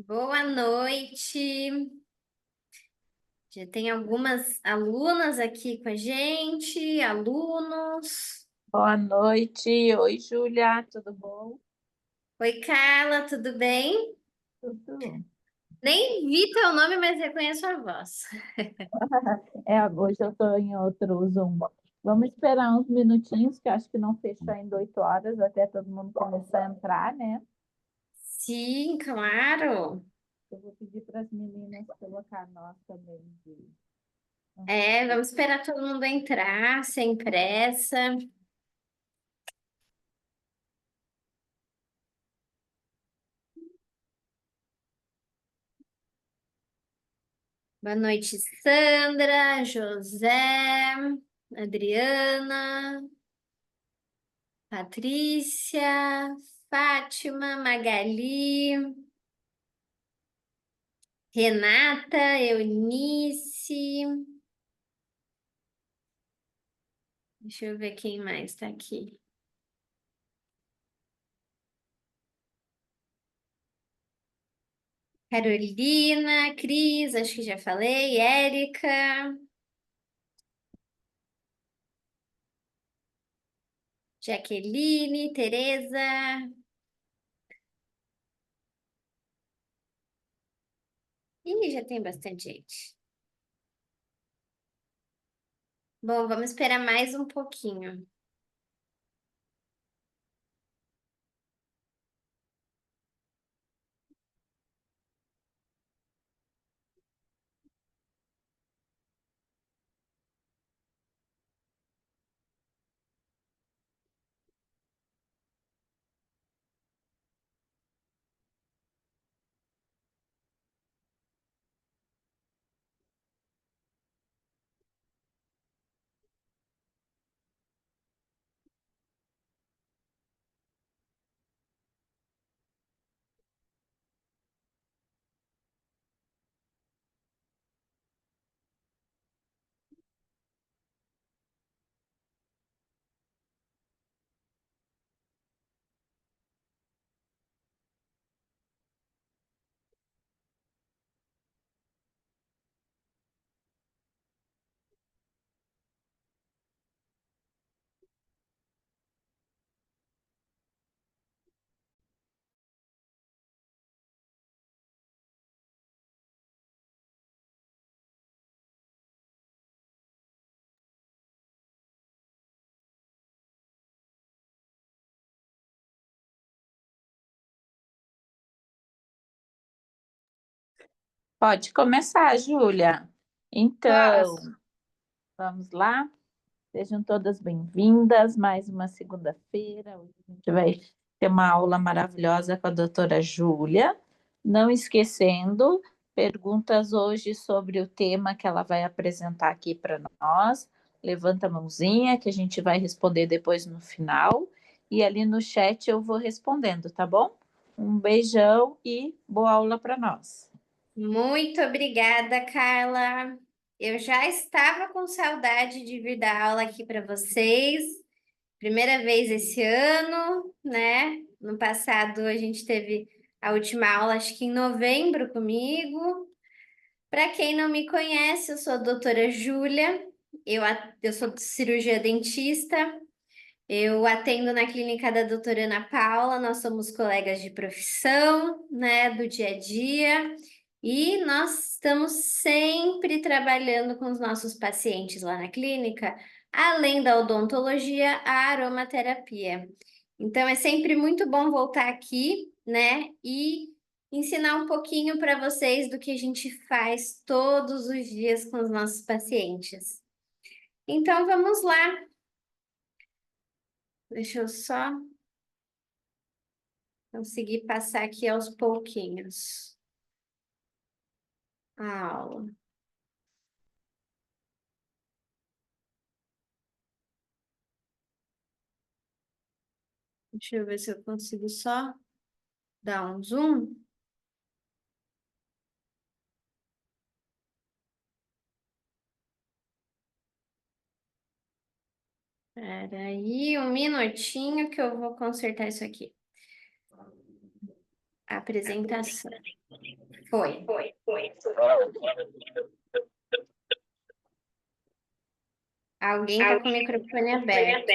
Boa noite. Já tem algumas alunas aqui com a gente, alunos. Boa noite. Oi, Júlia, tudo bom? Oi, Carla, tudo bem? Tudo. Nem vi teu nome, mas reconheço a voz. Hoje eu estou em outro Zoom. Vamos esperar uns minutinhos, que acho que não fecha ainda 8 horas, até todo mundo começar a entrar, né? Sim, claro. Eu vou pedir para as meninas colocar nós também. Vamos esperar todo mundo entrar, sem pressa. Boa noite, Sandra, José, Adriana, Patrícia, Fátima, Magali. Renata, Eunice. Deixa eu ver quem mais está aqui. Carolina, Cris, acho que já falei. Érica, Jaqueline, Tereza. Ih, já tem bastante gente. Bom, vamos esperar mais um pouquinho. Pode começar, Júlia. Então, Posso? vamos lá. Sejam todas bem-vindas. Mais uma segunda-feira. Hoje a gente vai ter uma aula maravilhosa com a doutora Júlia. Não esquecendo, perguntas hoje sobre o tema que ela vai apresentar aqui para nós. Levanta a mãozinha que a gente vai responder depois no final. E ali no chat eu vou respondendo, tá bom? Um beijão e boa aula para nós. Muito obrigada, Carla. Eu já estava com saudade de vir dar aula aqui para vocês. Primeira vez esse ano, né? No passado a gente teve a última aula, acho que em novembro comigo. Para quem não me conhece, eu sou a doutora Júlia. Eu sou cirurgia dentista. Eu atendo na clínica da doutora Ana Paula. Nós somos colegas de profissão, né? Do dia a dia. E nós estamos sempre trabalhando com os nossos pacientes lá na clínica, além da odontologia, a aromaterapia. Então é sempre muito bom voltar aqui, né, e ensinar um pouquinho para vocês do que a gente faz todos os dias com os nossos pacientes. Então vamos lá. Deixa eu só conseguir passar aqui aos pouquinhos a aula. Deixa eu ver se eu consigo só dar um zoom. Espera aí um minutinho que eu vou consertar isso aqui. Apresentação. Foi. Alguém está com o microfone aberto.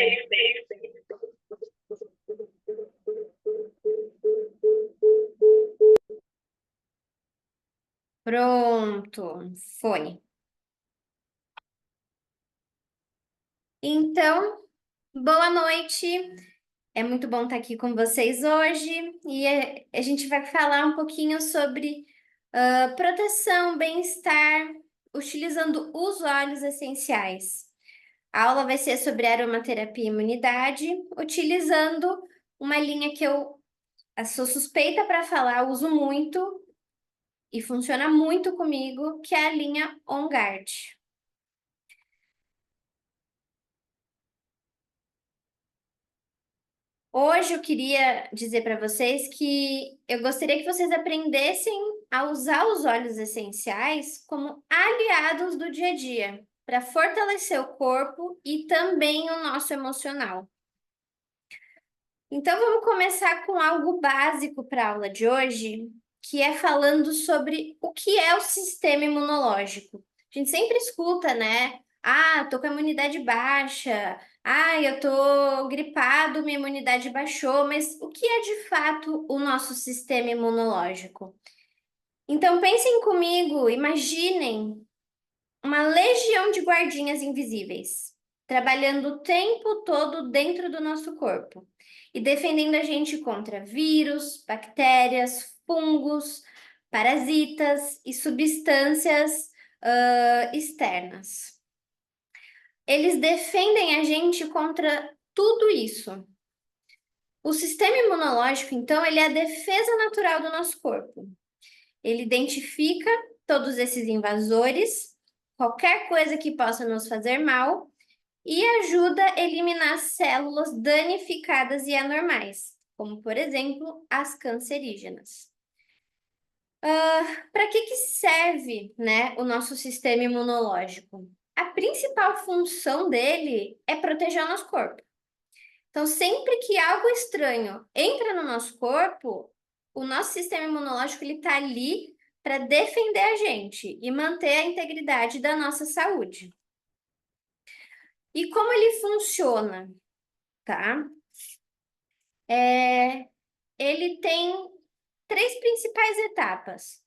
Pronto, foi. Então, boa noite. É muito bom estar aqui com vocês hoje e a gente vai falar um pouquinho sobre proteção, bem-estar, utilizando os óleos essenciais. A aula vai ser sobre aromaterapia e imunidade, utilizando uma linha que eu sou suspeita para falar, uso muito e funciona muito comigo, que é a linha On Guard. Hoje eu queria dizer para vocês que eu gostaria que vocês aprendessem a usar os óleos essenciais como aliados do dia a dia, para fortalecer o corpo e também o nosso emocional. Então vamos começar com algo básico para a aula de hoje, que é falando sobre o que é o sistema imunológico. A gente sempre escuta, né? Ah, tô com a imunidade baixa. Ah, eu tô gripado, minha imunidade baixou. Mas o que é de fato o nosso sistema imunológico? Então pensem comigo, imaginem uma legião de guardinhas invisíveis, trabalhando o tempo todo dentro do nosso corpo e defendendo a gente contra vírus, bactérias, fungos, parasitas e substâncias externas. Eles defendem a gente contra tudo isso. O sistema imunológico, então, ele é a defesa natural do nosso corpo. Ele identifica todos esses invasores, qualquer coisa que possa nos fazer mal, e ajuda a eliminar células danificadas e anormais, como, por exemplo, as cancerígenas. Para que serve, né, o nosso sistema imunológico? A principal função dele é proteger o nosso corpo. Então, sempre que algo estranho entra no nosso corpo, o nosso sistema imunológico está ali para defender a gente e manter a integridade da nossa saúde. E como ele funciona, tá? Ele tem três principais etapas,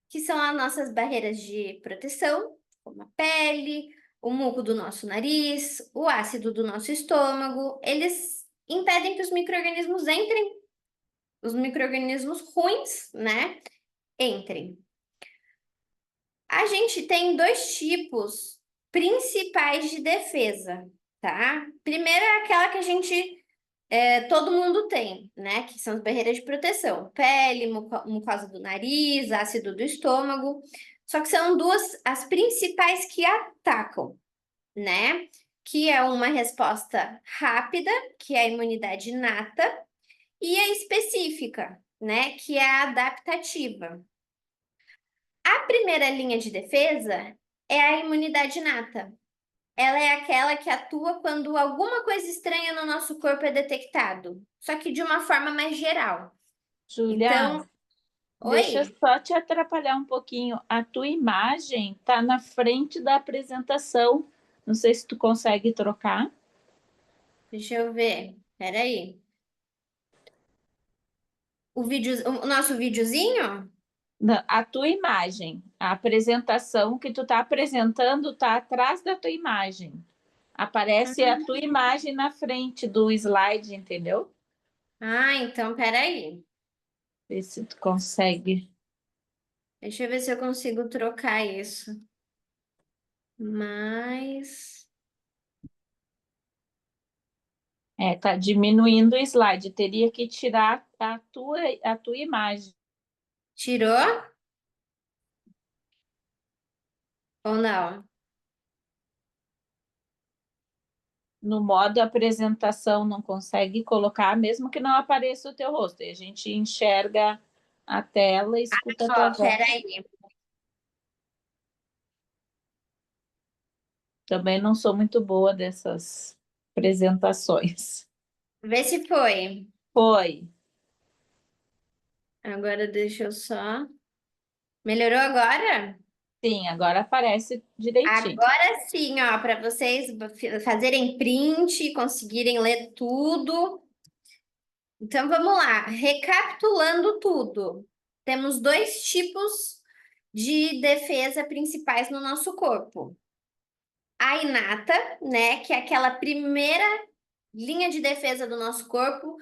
que são as nossas barreiras de proteção, como a pele, o muco do nosso nariz, o ácido do nosso estômago. Eles impedem que os micro-organismos entrem, os micro-organismos ruins, né, entrem. A gente tem dois tipos principais de defesa, tá? Primeiro é aquela que a gente todo mundo tem, né? Que são as barreiras de proteção: pele, mucosa do nariz, ácido do estômago. Só que são duas as principais que atacam, né? Que é uma resposta rápida, que é a imunidade inata, e a específica, né? Que é a adaptativa. A primeira linha de defesa é a imunidade inata. Ela é aquela que atua quando alguma coisa estranha no nosso corpo é detectado, só que de uma forma mais geral. Júlia, Então, deixa eu oi, só te atrapalhar um pouquinho. A tua imagem está na frente da apresentação. Não sei se tu consegue trocar. deixa eu ver. Peraí. O nosso videozinho? Não, a tua imagem, a apresentação que tu está apresentando está atrás da tua imagem. Aparece a tua imagem na frente do slide, entendeu? Então peraí. Vê se tu consegue. Deixa eu ver se eu consigo trocar isso. Mas Tá diminuindo o slide. Teria que tirar a tua imagem. tirou ou não? No modo apresentação, não consegue colocar, mesmo que não apareça o teu rosto. E a gente enxerga a tela e escuta a tua Ó, voz. peraí. Também não sou muito boa dessas apresentações. Vê se foi. Foi. Agora deixa eu só. Melhorou agora? Sim, agora aparece direitinho. Agora sim, ó, para vocês fazerem print, conseguirem ler tudo. Então vamos lá, recapitulando tudo. Temos dois tipos de defesa principais no nosso corpo. A inata, né, que é aquela primeira linha de defesa do nosso corpo.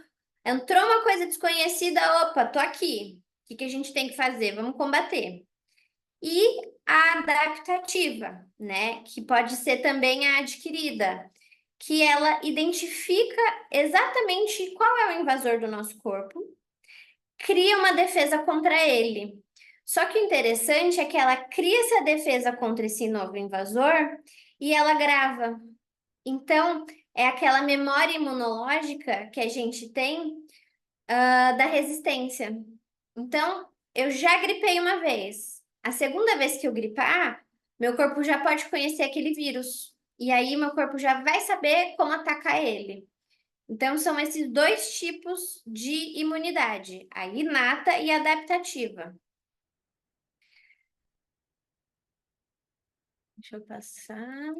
Entrou uma coisa desconhecida, opa, tô aqui. O que que a gente tem que fazer? Vamos combater. E a adaptativa, né, que pode ser também a adquirida, que ela identifica exatamente qual é o invasor do nosso corpo, cria uma defesa contra ele. Só que o interessante é que ela cria essa defesa contra esse novo invasor e ela grava. Então, é aquela memória imunológica que a gente tem, da resistência. Então, eu já gripei uma vez. A segunda vez que eu gripar, meu corpo já pode conhecer aquele vírus. E aí, meu corpo já vai saber como atacar ele. Então, são esses dois tipos de imunidade, a inata e a adaptativa. Deixa eu passar.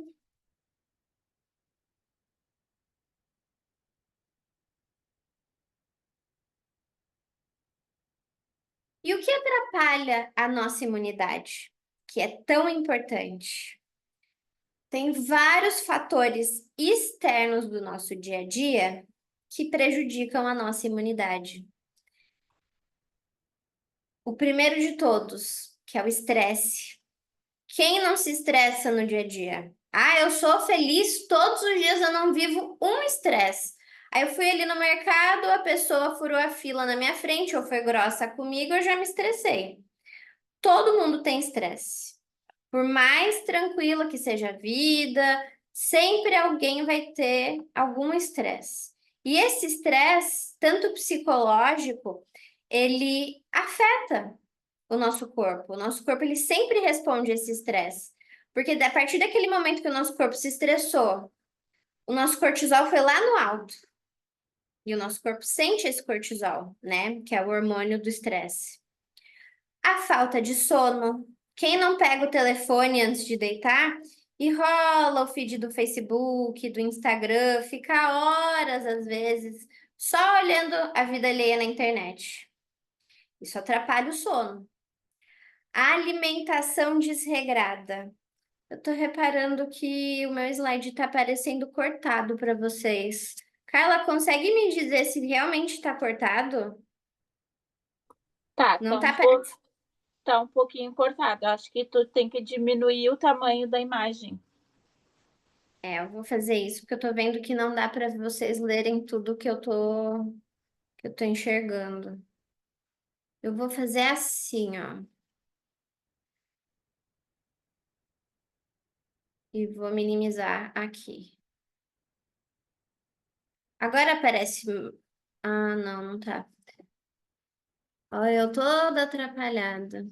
E o que atrapalha a nossa imunidade, que é tão importante? Tem vários fatores externos do nosso dia a dia que prejudicam a nossa imunidade. O primeiro de todos, que é o estresse. Quem não se estressa no dia a dia? Ah, eu sou feliz todos os dias, eu não vivo um estresse. Aí eu fui ali no mercado, a pessoa furou a fila na minha frente ou foi grossa comigo, eu já me estressei. Todo mundo tem estresse. Por mais tranquila que seja a vida, sempre alguém vai ter algum estresse. E esse estresse, tanto psicológico, ele afeta o nosso corpo. O nosso corpo ele sempre responde a esse estresse. Porque a partir daquele momento que o nosso corpo se estressou, o nosso cortisol foi lá no alto. E o nosso corpo sente esse cortisol, né? Que é o hormônio do estresse. A falta de sono. Quem não pega o telefone antes de deitar e rola o feed do Facebook, do Instagram, fica horas às vezes só olhando a vida alheia na internet. Isso atrapalha o sono. A alimentação desregrada. Eu tô reparando que o meu slide tá parecendo cortado para vocês. Carla, consegue me dizer se realmente tá cortado? Tá, Não tá parecendo. tá um pouquinho cortado. Acho que tu tem que diminuir o tamanho da imagem. É, eu vou fazer isso porque eu tô vendo que não dá para vocês lerem tudo que eu tô enxergando. Eu vou fazer assim, ó, e vou minimizar aqui. Agora aparece. Ah, não, não tá. Olha, eu toda atrapalhada.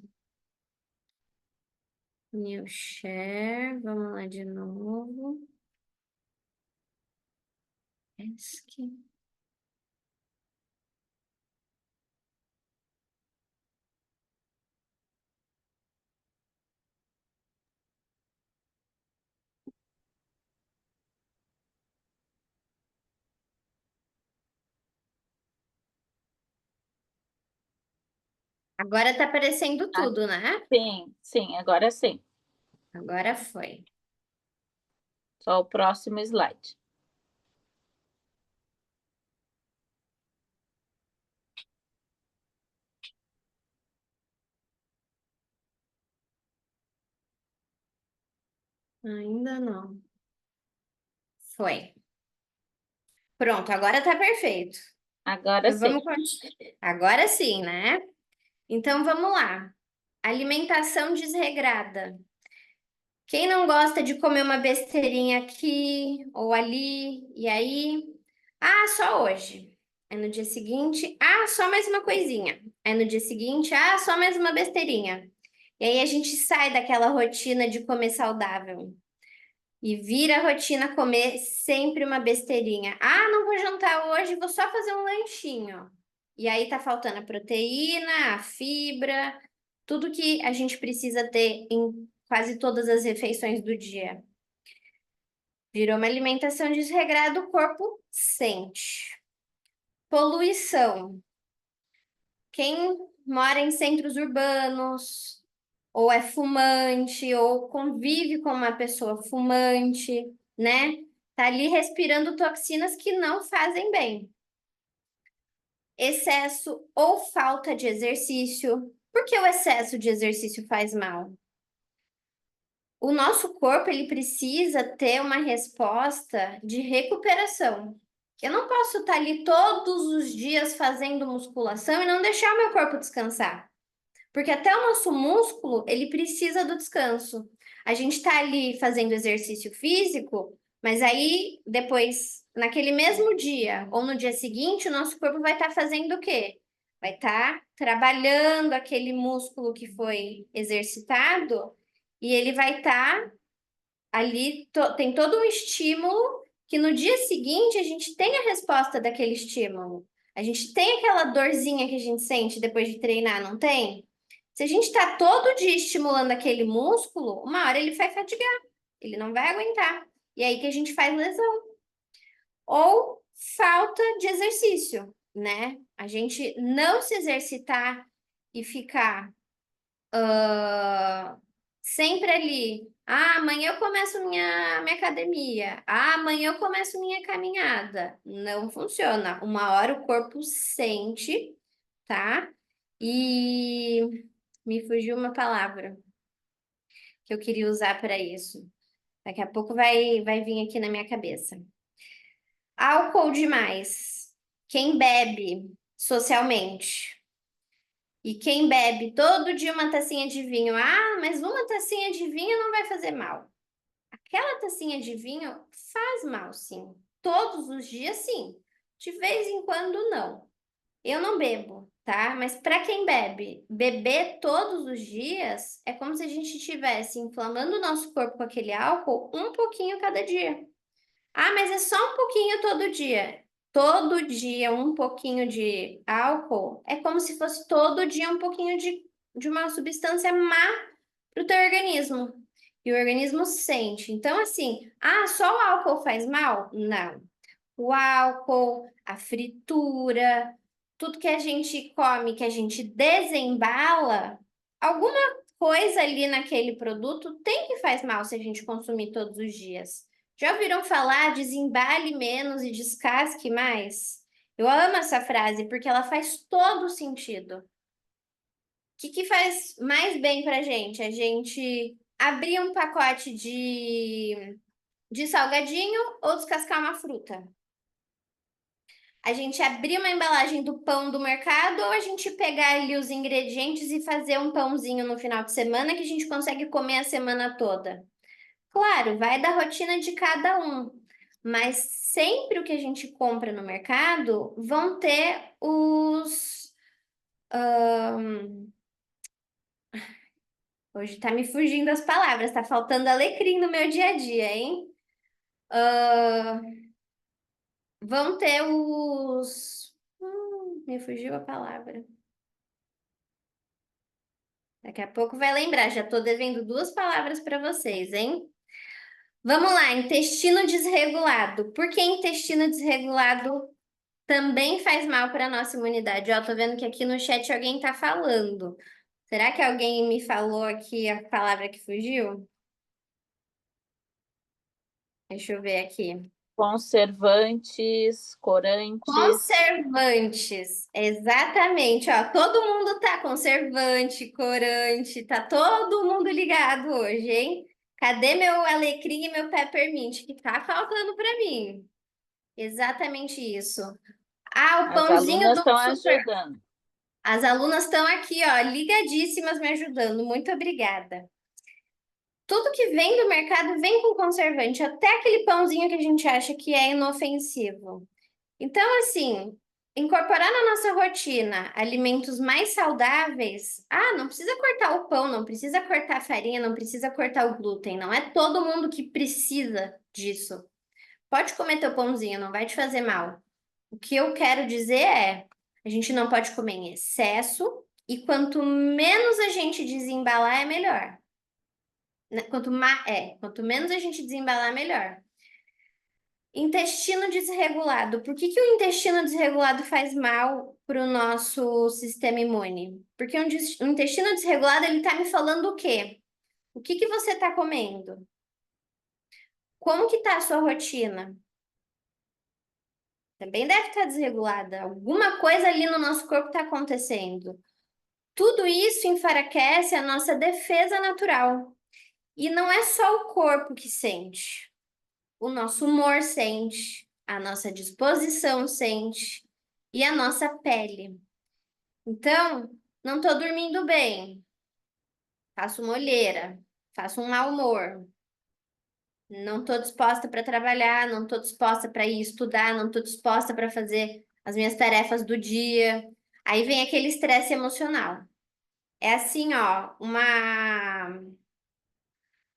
New share, vamos lá de novo. Esc. Agora tá aparecendo Ah, tudo, né? sim, sim, agora sim. Agora foi. Só o próximo slide. Ainda não. Foi. Pronto, agora tá perfeito. Agora Então sim. vamos continuar. Agora sim, né? Então vamos lá. Alimentação desregrada. Quem não gosta de comer uma besteirinha aqui ou ali, e aí? Ah, só hoje. Aí no dia seguinte, ah, só mais uma coisinha. Aí no dia seguinte, ah, só mais uma besteirinha. E aí a gente sai daquela rotina de comer saudável e vira a rotina comer sempre uma besteirinha. Ah, não vou jantar hoje, vou só fazer um lanchinho. E aí tá faltando a proteína, a fibra, tudo que a gente precisa ter em quase todas as refeições do dia. Virou uma alimentação desregrada, o corpo sente. Poluição. Quem mora em centros urbanos, ou é fumante, ou convive com uma pessoa fumante, né? Tá ali respirando toxinas que não fazem bem. Excesso ou falta de exercício. Por que o excesso de exercício faz mal? O nosso corpo ele precisa ter uma resposta de recuperação. Eu não posso estar ali todos os dias fazendo musculação e não deixar o meu corpo descansar. Porque até o nosso músculo, ele precisa do descanso. A gente está ali fazendo exercício físico, mas aí depois, naquele mesmo dia ou no dia seguinte, o nosso corpo vai estar fazendo o quê? Vai estar trabalhando aquele músculo que foi exercitado e ele vai estar ali, tem todo um estímulo que no dia seguinte a gente tem a resposta daquele estímulo. A gente tem aquela dorzinha que a gente sente depois de treinar, não tem? Se a gente está todo dia estimulando aquele músculo, uma hora ele vai fatigar, ele não vai aguentar. E é aí que a gente faz lesão. Ou falta de exercício, né? A gente não se exercitar e ficar sempre ali. Ah, amanhã eu começo minha academia. Ah, amanhã eu começo minha caminhada. Não funciona. Uma hora o corpo sente, tá? E me fugiu uma palavra que eu queria usar para isso. Daqui a pouco vai vir aqui na minha cabeça. Álcool demais. Quem bebe socialmente. E quem bebe todo dia uma tacinha de vinho, ah, mas uma tacinha de vinho não vai fazer mal. Aquela tacinha de vinho faz mal, sim. Todos os dias, sim. De vez em quando, não. Eu não bebo, tá? Mas para quem bebe, beber todos os dias é como se a gente estivesse inflamando o nosso corpo com aquele álcool um pouquinho cada dia. Ah, mas é só um pouquinho todo dia. Todo dia um pouquinho de álcool é como se fosse todo dia um pouquinho de uma substância má para o teu organismo. E o organismo sente. Então, assim, ah, só o álcool faz mal? Não. O álcool, a fritura, tudo que a gente come, que a gente desembala, alguma coisa ali naquele produto tem que faz mal se a gente consumir todos os dias. Já ouviram falar desembale menos e descasque mais? Eu amo essa frase porque ela faz todo sentido. O que faz mais bem para a gente? A gente abrir um pacote de salgadinho ou descascar uma fruta? A gente abrir uma embalagem do pão do mercado ou a gente pegar ali os ingredientes e fazer um pãozinho no final de semana que a gente consegue comer a semana toda? Claro, vai da rotina de cada um, mas sempre o que a gente compra no mercado vão ter os. Hoje tá me fugindo as palavras, tá faltando alecrim no meu dia a dia, hein? Vão ter os. Me fugiu a palavra. Daqui a pouco vai lembrar, já tô devendo duas palavras para vocês, hein? Vamos lá, intestino desregulado. Por que intestino desregulado também faz mal para a nossa imunidade? Ó, tô vendo que aqui no chat alguém tá falando. Será que alguém me falou aqui a palavra que fugiu? Deixa eu ver aqui. Conservantes, corantes. Conservantes, exatamente, ó, todo mundo tá conservante, corante, tá todo mundo ligado hoje, hein? Cadê meu alecrim e meu peppermint que tá faltando para mim? Exatamente isso. Ah, o As pãozinho alunas do estão super. ajudando. As alunas estão aqui, ó, ligadíssimas me ajudando. Muito obrigada. Tudo que vem do mercado vem com conservante, até aquele pãozinho que a gente acha que é inofensivo. Então, assim, incorporar na nossa rotina alimentos mais saudáveis. Ah, não precisa cortar o pão, não precisa cortar a farinha, não precisa cortar o glúten. Não é todo mundo que precisa disso. Pode comer teu pãozinho, não vai te fazer mal. O que eu quero dizer é, A gente não pode comer em excesso e quanto menos a gente desembalar, é melhor. Quanto menos a gente desembalar, melhor. Intestino desregulado. Por que que o intestino desregulado faz mal para o nosso sistema imune? Porque um intestino desregulado, ele está me falando o quê? O que que você está comendo? Como que está a sua rotina? Também deve estar desregulada. Alguma coisa ali no nosso corpo está acontecendo. Tudo isso enfraquece a nossa defesa natural. E não é só o corpo que sente. O nosso humor sente, a nossa disposição sente e a nossa pele. Então, não estou dormindo bem, faço uma olheira, faço um mau humor, não estou disposta para trabalhar, não estou disposta para ir estudar, não estou disposta para fazer as minhas tarefas do dia. Aí vem aquele estresse emocional. É assim, ó, uma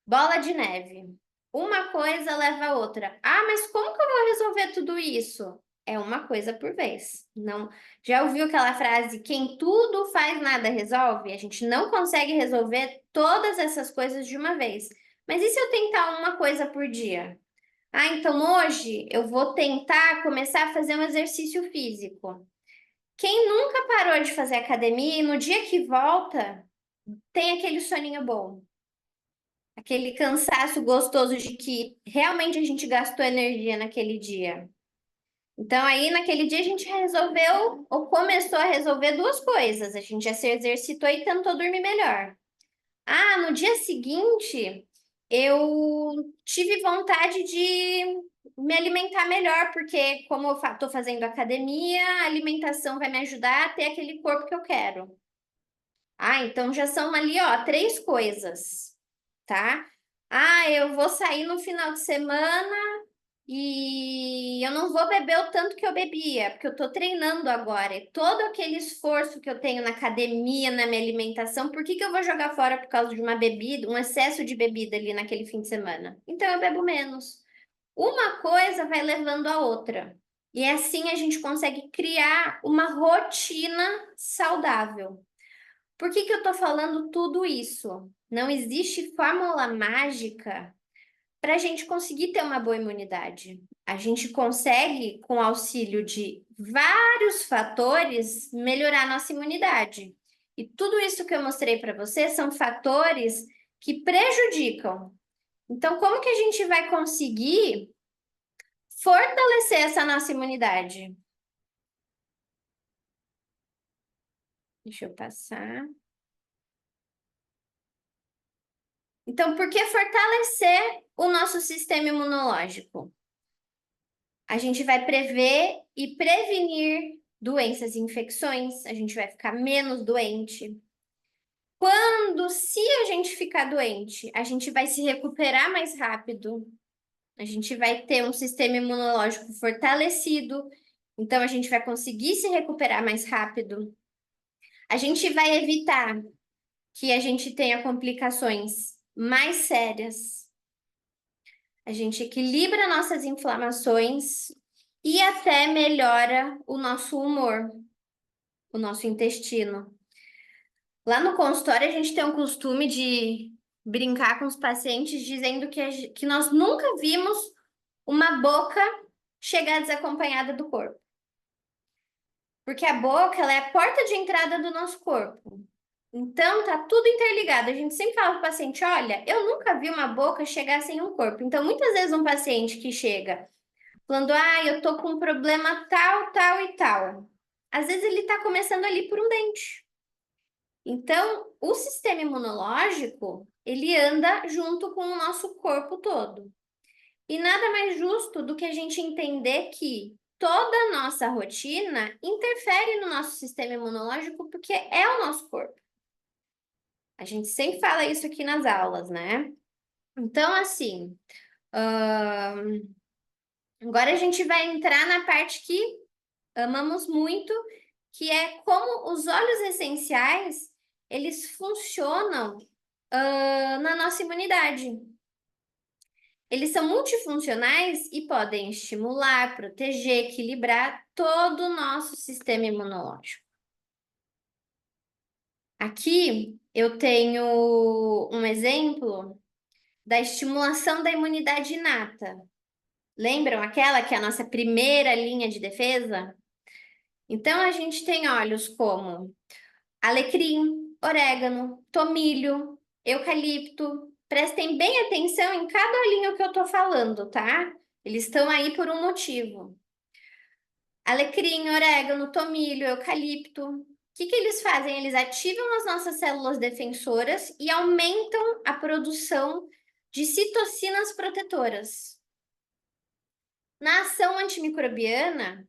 bola de neve. Uma coisa leva a outra. Ah, mas como que eu vou resolver tudo isso? É uma coisa por vez. Não, já ouviu aquela frase, quem tudo faz, nada resolve? A gente não consegue resolver todas essas coisas de uma vez. Mas e se eu tentar uma coisa por dia? Ah, então hoje eu vou tentar começar a fazer um exercício físico. Quem nunca parou de fazer academia e no dia que volta, tem aquele soninho bom, aquele cansaço gostoso de que realmente a gente gastou energia naquele dia. Então, aí, naquele dia, a gente resolveu, ou começou a resolver duas coisas. A gente já se exercitou e tentou dormir melhor. Ah, no dia seguinte, eu tive vontade de me alimentar melhor, porque, como eu estou fazendo academia, a alimentação vai me ajudar a ter aquele corpo que eu quero. Ah, então já são ali, ó, três coisas, tá? Ah, eu vou sair no final de semana e eu não vou beber o tanto que eu bebia, porque eu tô treinando agora. E todo aquele esforço que eu tenho na academia, na minha alimentação, por que que eu vou jogar fora por causa de uma bebida, um excesso de bebida ali naquele fim de semana? Então eu bebo menos. Uma coisa vai levando a outra. E assim a gente consegue criar uma rotina saudável. Por que que eu tô falando tudo isso? Não existe fórmula mágica para a gente conseguir ter uma boa imunidade. A gente consegue, com o auxílio de vários fatores, melhorar a nossa imunidade. E tudo isso que eu mostrei para você são fatores que prejudicam. Então, como que a gente vai conseguir fortalecer essa nossa imunidade? Deixa eu passar. Então, por que fortalecer o nosso sistema imunológico? A gente vai prever e prevenir doenças e infecções, a gente vai ficar menos doente. Se a gente ficar doente, a gente vai se recuperar mais rápido, a gente vai ter um sistema imunológico fortalecido, então a gente vai conseguir se recuperar mais rápido. A gente vai evitar que a gente tenha complicações mais sérias. A gente equilibra nossas inflamações e até melhora o nosso humor, o nosso intestino. Lá no consultório, a gente tem um costume de brincar com os pacientes dizendo que nós nunca vimos uma boca chegar desacompanhada do corpo. Porque a boca, ela é a porta de entrada do nosso corpo. Então, tá tudo interligado. A gente sempre fala para o paciente, olha, eu nunca vi uma boca chegar sem um corpo. Então, muitas vezes um paciente que chega falando, ah, eu tô com um problema tal, tal e tal. Às vezes ele tá começando ali por um dente. Então, o sistema imunológico, ele anda junto com o nosso corpo todo. E nada mais justo do que a gente entender que toda a nossa rotina interfere no nosso sistema imunológico porque é o nosso corpo. A gente sempre fala isso aqui nas aulas, né? Então, assim, agora a gente vai entrar na parte que amamos muito, que é como os óleos essenciais, eles funcionam, na nossa imunidade. eles são multifuncionais e podem estimular, proteger, equilibrar todo o nosso sistema imunológico. Aqui eu tenho um exemplo da estimulação da imunidade inata. Lembram aquela que é a nossa primeira linha de defesa? Então, a gente tem óleos como alecrim, orégano, tomilho, eucalipto. Prestem bem atenção em cada olhinho que eu tô falando, tá? Eles estão aí por um motivo. Alecrim, orégano, tomilho, eucalipto. O que eles fazem? Eles ativam as nossas células defensoras e aumentam a produção de citocinas protetoras. Na ação antimicrobiana,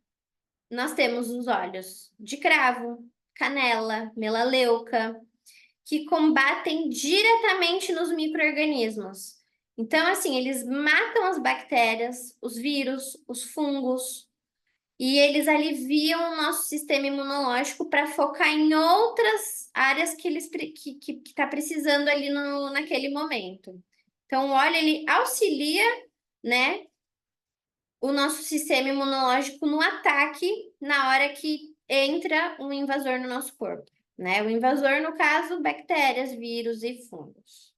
nós temos os óleos de cravo, canela, melaleuca, que combatem diretamente nos micro-organismos. Então, assim, eles matam as bactérias, os vírus, os fungos, e eles aliviam o nosso sistema imunológico para focar em outras áreas que eles que está precisando ali naquele momento. Então, o óleo ele auxilia, né, o nosso sistema imunológico no ataque na hora que entra um invasor no nosso corpo, né? O invasor, no caso, bactérias, vírus e fungos.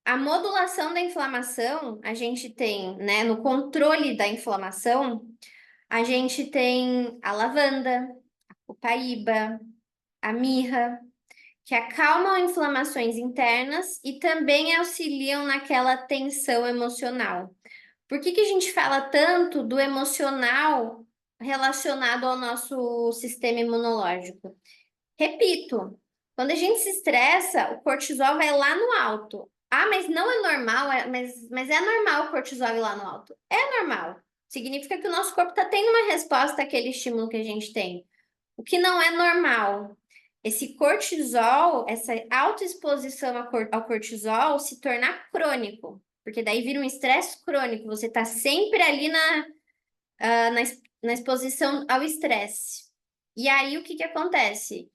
A modulação da inflamação, a gente tem, né, no controle da inflamação, a gente tem a lavanda, a copaíba, a mirra, que acalmam inflamações internas e também auxiliam naquela tensão emocional. Por que a gente fala tanto do emocional relacionado ao nosso sistema imunológico? Repito, quando a gente se estressa, o cortisol vai lá no alto. Ah, mas não é normal, mas é normal o cortisol ir lá no alto. É normal. Significa que o nosso corpo está tendo uma resposta àquele estímulo que a gente tem. O que não é normal, esse cortisol, essa alta exposição ao cortisol se tornar crônico, porque daí vira um estresse crônico, você está sempre ali na exposição ao estresse. E aí o que acontece?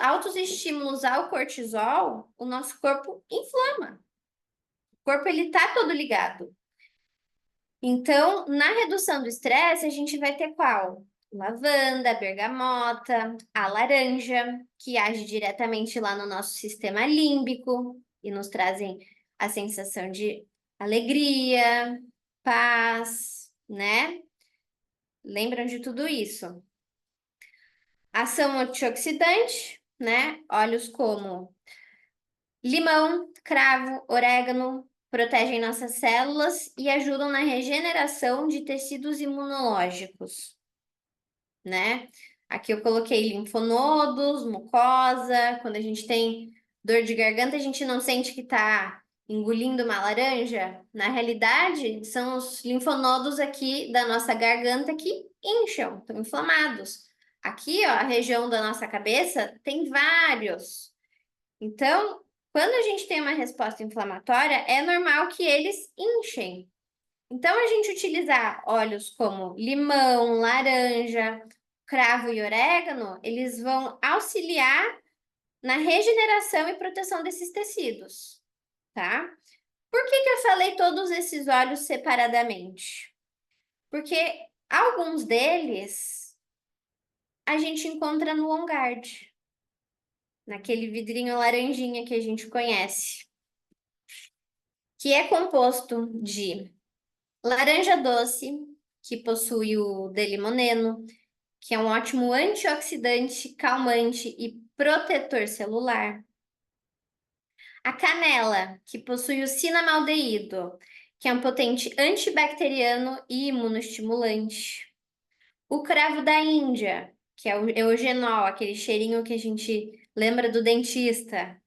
Altos estímulos ao cortisol, o nosso corpo inflama. O corpo ele tá todo ligado. Então, na redução do estresse, a gente vai ter qual? Lavanda, bergamota, a laranja, que age diretamente lá no nosso sistema límbico e nos trazem a sensação de alegria, paz, né? Lembram de tudo isso? Ação antioxidante, né? Óleos como limão, cravo, orégano protegem nossas células e ajudam na regeneração de tecidos imunológicos, né? Aqui eu coloquei linfonodos, mucosa. Quando a gente tem dor de garganta, a gente não sente que tá engolindo uma laranja. Na realidade, são os linfonodos aqui da nossa garganta que incham, estão inflamados. Aqui, ó, a região da nossa cabeça tem vários. Então, quando a gente tem uma resposta inflamatória, é normal que eles inchem. Então, a gente utilizar óleos como limão, laranja, cravo e orégano, eles vão auxiliar na regeneração e proteção desses tecidos, tá? Por que eu falei todos esses óleos separadamente? Porque alguns deles a gente encontra no On Guard, naquele vidrinho laranjinha que a gente conhece, que é composto de laranja doce, que possui o D-limoneno, que é um ótimo antioxidante, calmante e protetor celular. A canela, que possui o cinnamaldeído, que é um potente antibacteriano e imunoestimulante. O cravo da Índia, que é o eugenol, aquele cheirinho que a gente lembra do dentista.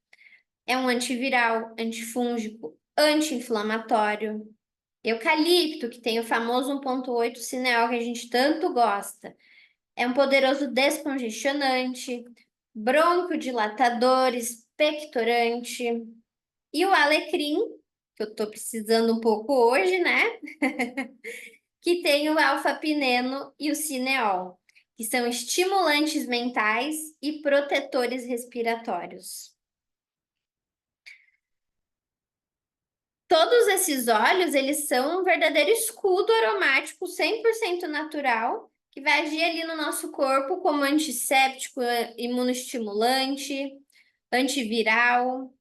É um antiviral, antifúngico, anti-inflamatório. Eucalipto, que tem o famoso 1,8 cineol que a gente tanto gosta. É um poderoso descongestionante, broncodilatador, expectorante. E o alecrim, que eu tô precisando um pouco hoje, né? Que tem o alfa-pineno e o cineol. que são estimulantes mentais e protetores respiratórios. Todos esses óleos, eles são um verdadeiro escudo aromático 100% natural, que vai agir ali no nosso corpo como antisséptico, imunoestimulante, antiviral.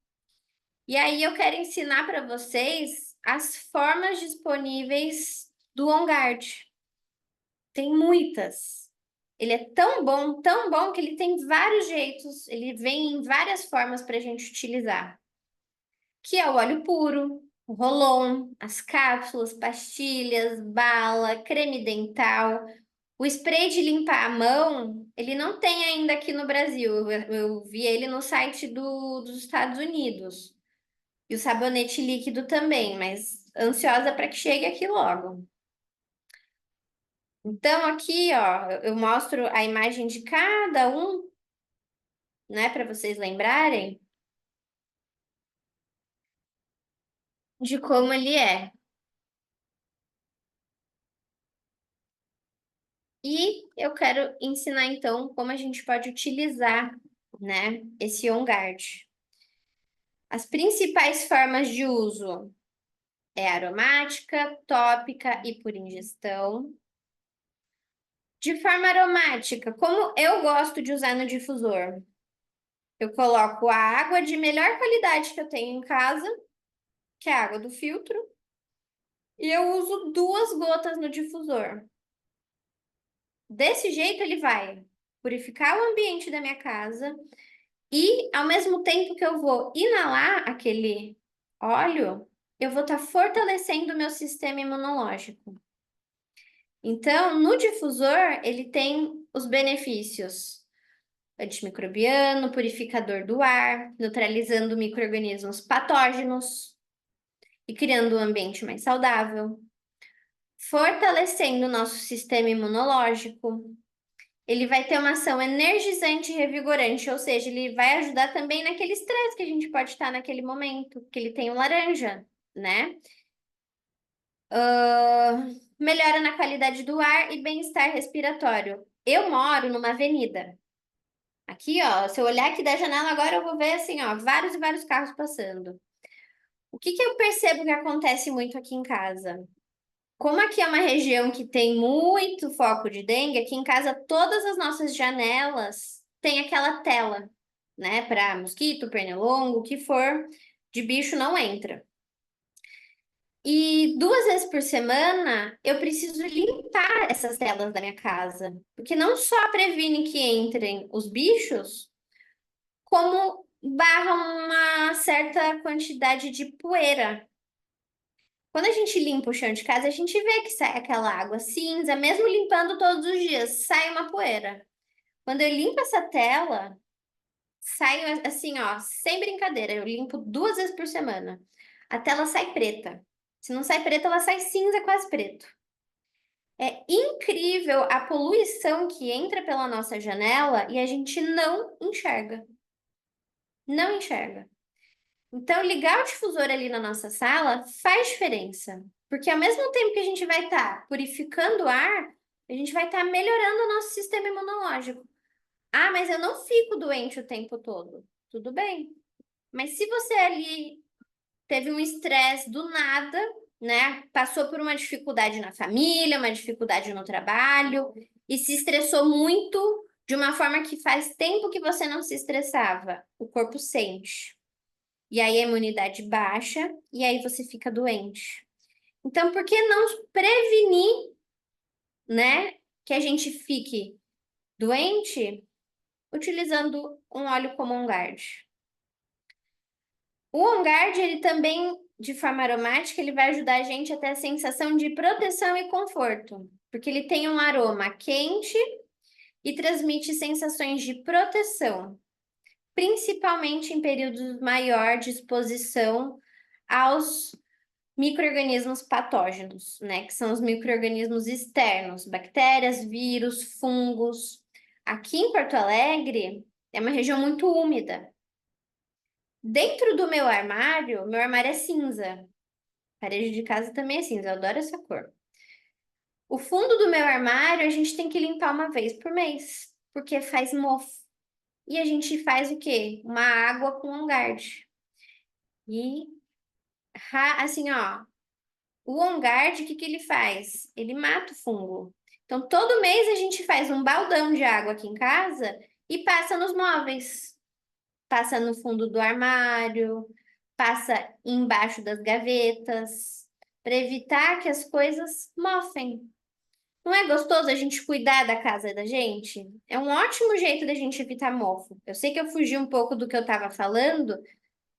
E aí eu quero ensinar para vocês as formas disponíveis do On Guard. Tem muitas. Ele é tão bom, que ele tem vários jeitos, ele vem em várias formas para a gente utilizar. Que é o óleo puro, o roll-on, as cápsulas, pastilhas, bala, creme dental. O spray de limpar a mão, ele não tem ainda aqui no Brasil. Eu vi ele no site dos Estados Unidos. E o sabonete líquido também, mas ansiosa para que chegue aqui logo. Então, aqui, ó, eu mostro a imagem de cada um, né, para vocês lembrarem de como ele é. E eu quero ensinar, então, como a gente pode utilizar, né, esse On Guard. As principais formas de uso é aromática, tópica e por ingestão. De forma aromática, como eu gosto de usar no difusor? Eu coloco a água de melhor qualidade que eu tenho em casa, que é a água do filtro, e eu uso 2 gotas no difusor. Desse jeito, ele vai purificar o ambiente da minha casa e, ao mesmo tempo que eu vou inalar aquele óleo, eu vou estar fortalecendo o meu sistema imunológico. Então, no difusor, ele tem os benefícios antimicrobiano, purificador do ar, neutralizando micro-organismos patógenos e criando um ambiente mais saudável, fortalecendo o nosso sistema imunológico. Ele vai ter uma ação energizante e revigorante, ou seja, ele vai ajudar também naquele estresse que a gente pode estar naquele momento, que ele tem o laranja, né? Melhora na qualidade do ar e bem-estar respiratório. Eu moro numa avenida. Aqui, ó, se eu olhar aqui da janela agora, eu vou ver assim, ó, vários e vários carros passando. O que que eu percebo que acontece muito aqui em casa? Como aqui é uma região que tem muito foco de dengue, aqui em casa todas as nossas janelas têm aquela tela, né, para mosquito, pernilongo, o que for de bicho não entra. E 2 vezes por semana eu preciso limpar essas telas da minha casa, porque não só previne que entrem os bichos, como barra uma certa quantidade de poeira. Quando a gente limpa o chão de casa, a gente vê que sai aquela água cinza, mesmo limpando todos os dias, sai uma poeira. Quando eu limpo essa tela, sai assim, ó, sem brincadeira, eu limpo 2 vezes por semana. A tela sai preta. Se não sai preta, ela sai cinza, quase preto. É incrível a poluição que entra pela nossa janela e a gente não enxerga. Não enxerga. Então, ligar o difusor ali na nossa sala faz diferença. Porque ao mesmo tempo que a gente vai estar purificando o ar, a gente vai estar melhorando o nosso sistema imunológico. Ah, mas eu não fico doente o tempo todo. Tudo bem. Mas se você ali teve um estresse do nada, né? Passou por uma dificuldade na família, uma dificuldade no trabalho e se estressou muito de uma forma que faz tempo que você não se estressava, o corpo sente. E aí a imunidade baixa e aí você fica doente. Então, por que não prevenir, né, que a gente fique doente utilizando um óleo como On Guard? O On Guard, ele também, de forma aromática, ele vai ajudar a gente a ter a sensação de proteção e conforto, porque ele tem um aroma quente e transmite sensações de proteção, principalmente em períodos maior de exposição aos micro-organismos patógenos, né? Que são os micro-organismos externos, bactérias, vírus, fungos. Aqui em Porto Alegre é uma região muito úmida. Dentro do meu armário é cinza. A parede de casa também é cinza, eu adoro essa cor. O fundo do meu armário a gente tem que limpar uma vez por mês, porque faz mofo. E a gente faz o quê? Uma água com On-Guard. E, assim, ó, o On-Guard, o que que ele faz? Ele mata o fungo. Então, todo mês a gente faz um baldão de água aqui em casa e passa nos móveis. Passa no fundo do armário, passa embaixo das gavetas, para evitar que as coisas mofem. Não é gostoso a gente cuidar da casa da gente? É um ótimo jeito da gente evitar mofo. Eu sei que eu fugi um pouco do que eu estava falando,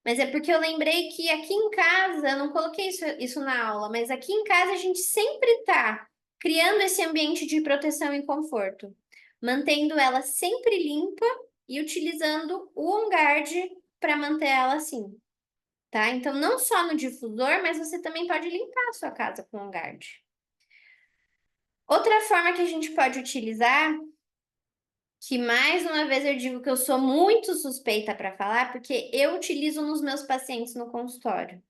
mas é porque eu lembrei que aqui em casa, eu não coloquei isso na aula, mas aqui em casa a gente sempre está criando esse ambiente de proteção e conforto, mantendo ela sempre limpa e utilizando o On-Guard para manter ela assim, tá? Então, não só no difusor, mas você também pode limpar a sua casa com On-Guard. Outra forma que a gente pode utilizar, que mais uma vez eu digo que eu sou muito suspeita para falar, porque eu utilizo nos meus pacientes no consultório.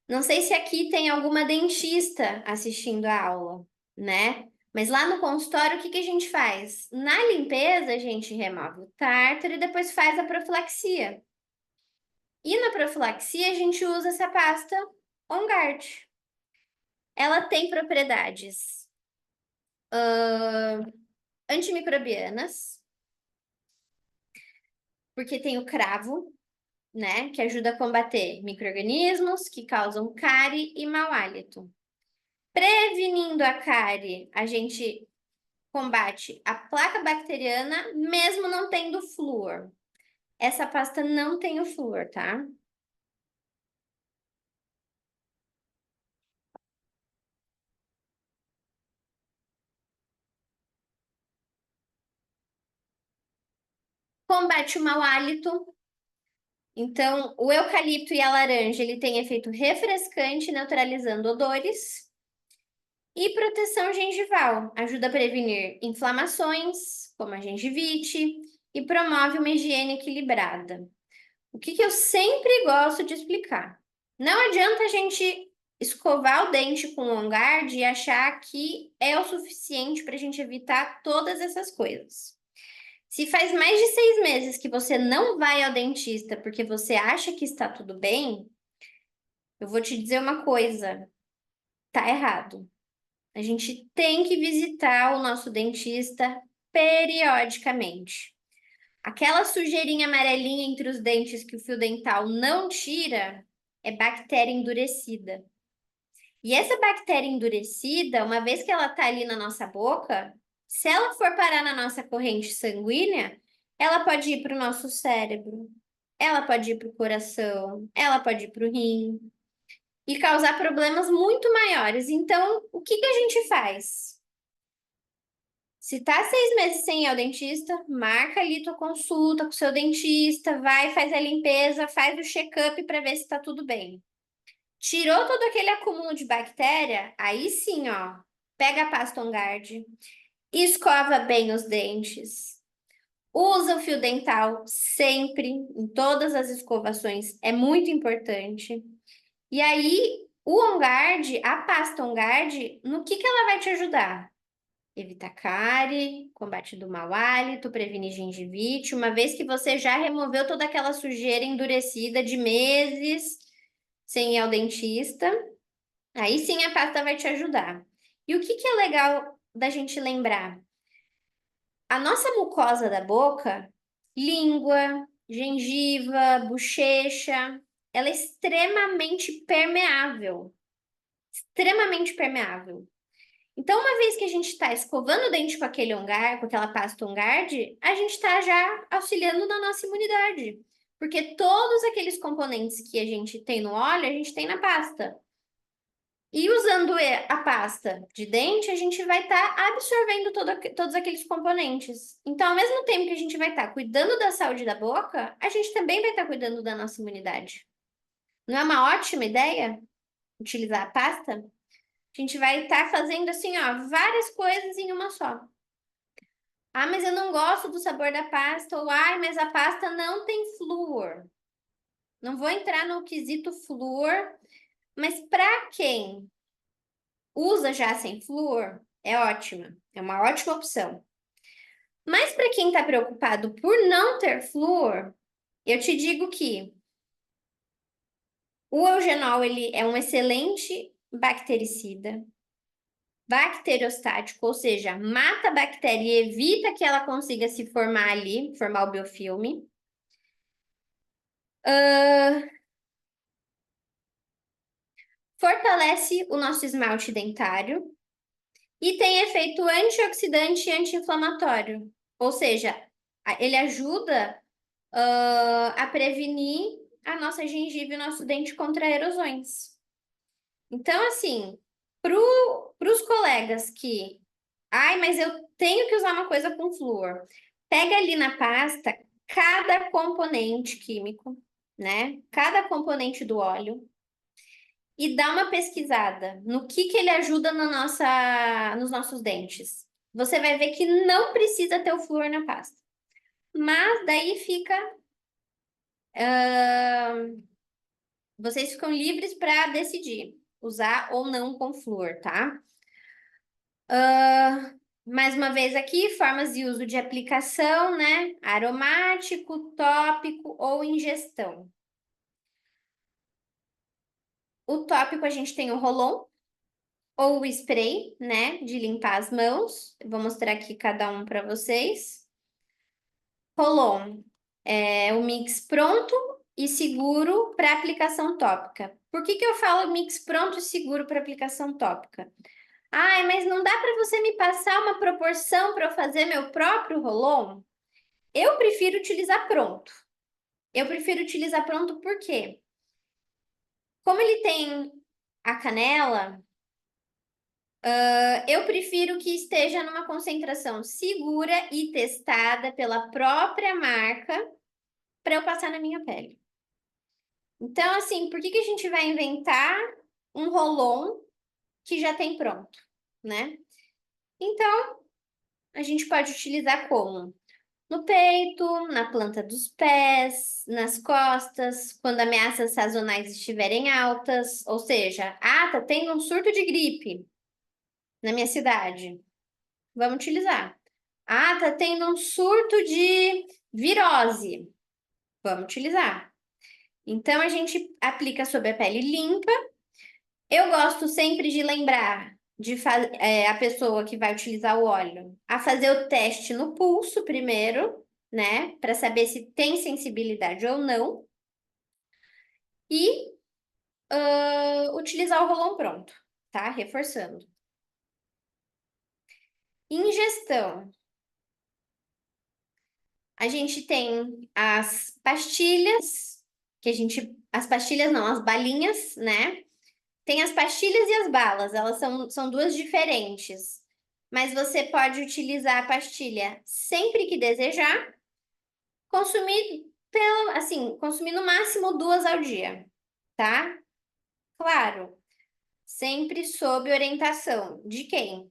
Não sei se aqui tem alguma dentista assistindo a aula, né? Mas lá no consultório, o que que a gente faz? Na limpeza, a gente remove o tártaro e depois faz a profilaxia. E na profilaxia, a gente usa essa pasta On Guard. Ela tem propriedades antimicrobianas, porque tem o cravo, né? Que ajuda a combater micro-organismos que causam cárie e mau hálito. Prevenindo a cárie, a gente combate a placa bacteriana, mesmo não tendo flúor. Essa pasta não tem o flúor, tá? Combate o mau hálito. Então, o eucalipto e a laranja, ele tem efeito refrescante, neutralizando odores. E proteção gengival, ajuda a prevenir inflamações, como a gengivite, e promove uma higiene equilibrada. O que que eu sempre gosto de explicar? Não adianta a gente escovar o dente com On Guard e achar que é o suficiente para a gente evitar todas essas coisas. Se faz mais de 6 meses que você não vai ao dentista porque você acha que está tudo bem, eu vou te dizer uma coisa, tá errado. A gente tem que visitar o nosso dentista periodicamente. Aquela sujeirinha amarelinha entre os dentes que o fio dental não tira é bactéria endurecida. E essa bactéria endurecida, uma vez que ela está ali na nossa boca, se ela for parar na nossa corrente sanguínea, ela pode ir para o nosso cérebro, ela pode ir para o coração, ela pode ir para o rim e causar problemas muito maiores. Então, o que que a gente faz? Se tá 6 meses sem ir ao dentista, marca ali tua consulta com o seu dentista, vai, faz a limpeza, faz o check-up para ver se tá tudo bem. Tirou todo aquele acúmulo de bactéria, aí sim, ó, pega a pasta On Guard, escova bem os dentes, usa o fio dental sempre, em todas as escovações, é muito importante. E aí, o On Guard, a pasta On Guard, no que ela vai te ajudar? Evita cárie, combate do mau hálito, previne gengivite, uma vez que você já removeu toda aquela sujeira endurecida de meses sem ir ao dentista, aí sim a pasta vai te ajudar. E o que que é legal da gente lembrar? A nossa mucosa da boca, língua, gengiva, bochecha, ela é extremamente permeável. Extremamente permeável. Então, uma vez que a gente está escovando o dente com aquele On-Guard, com aquela pasta On-Guard, a gente está já auxiliando na nossa imunidade. Porque todos aqueles componentes que a gente tem no óleo, a gente tem na pasta. E usando a pasta de dente, a gente vai estar absorvendo todos aqueles componentes. Então, ao mesmo tempo que a gente vai estar cuidando da saúde da boca, a gente também vai estar cuidando da nossa imunidade. Não é uma ótima ideia utilizar a pasta? A gente vai estar fazendo assim, ó, várias coisas em uma só. Ah, mas eu não gosto do sabor da pasta. Ou, ai, mas a pasta não tem flúor. Não vou entrar no quesito flúor, mas para quem usa já sem flúor, é ótima, é uma ótima opção. Mas para quem está preocupado por não ter flúor, eu te digo que o eugenol ele é um excelente bactericida, bacteriostático, ou seja, mata a bactéria e evita que ela consiga se formar ali, formar o biofilme. Fortalece o nosso esmalte dentário e tem efeito antioxidante e anti-inflamatório. Ou seja, ele ajuda a prevenir a nossa gengiva e o nosso dente contra erosões. Então, assim, para os colegas que, ai, mas eu tenho que usar uma coisa com flúor, pega ali na pasta cada componente químico, né? Cada componente do óleo e dá uma pesquisada no que ele ajuda nos nossos dentes. Você vai ver que não precisa ter o flúor na pasta. Mas daí fica. Vocês ficam livres para decidir usar ou não com flúor, tá? Mais uma vez aqui, formas de uso de aplicação, né? Aromático, tópico ou ingestão. O tópico a gente tem o Rolon ou o spray, né? De limpar as mãos. Eu vou mostrar aqui cada um para vocês. Rolon é o mix pronto e seguro para aplicação tópica. Por que eu falo mix pronto e seguro para aplicação tópica? Ai, mas não dá para você me passar uma proporção para eu fazer meu próprio Rolon? Eu prefiro utilizar pronto. Eu prefiro utilizar pronto porque, como ele tem a canela, eu prefiro que esteja numa concentração segura e testada pela própria marca para eu passar na minha pele. Então, assim, por que a gente vai inventar um Rolon que já tem pronto, né? Então, a gente pode utilizar como? No peito, na planta dos pés, nas costas, quando ameaças sazonais estiverem altas, ou seja, tá tendo um surto de gripe na minha cidade. Vamos utilizar. Tá tendo um surto de virose. Vamos utilizar. Então a gente aplica sobre a pele limpa. Eu gosto sempre de lembrar de a pessoa que vai utilizar o óleo a fazer o teste no pulso primeiro, né? Para saber se tem sensibilidade ou não. E utilizar o rolão pronto, tá? Reforçando. Ingestão. A gente tem as pastilhas, as pastilhas não, as balinhas, né? Tem as pastilhas e as balas, elas são duas diferentes. Mas você pode utilizar a pastilha sempre que desejar, consumir no máximo 2 ao dia, tá? Claro, sempre sob orientação de quem?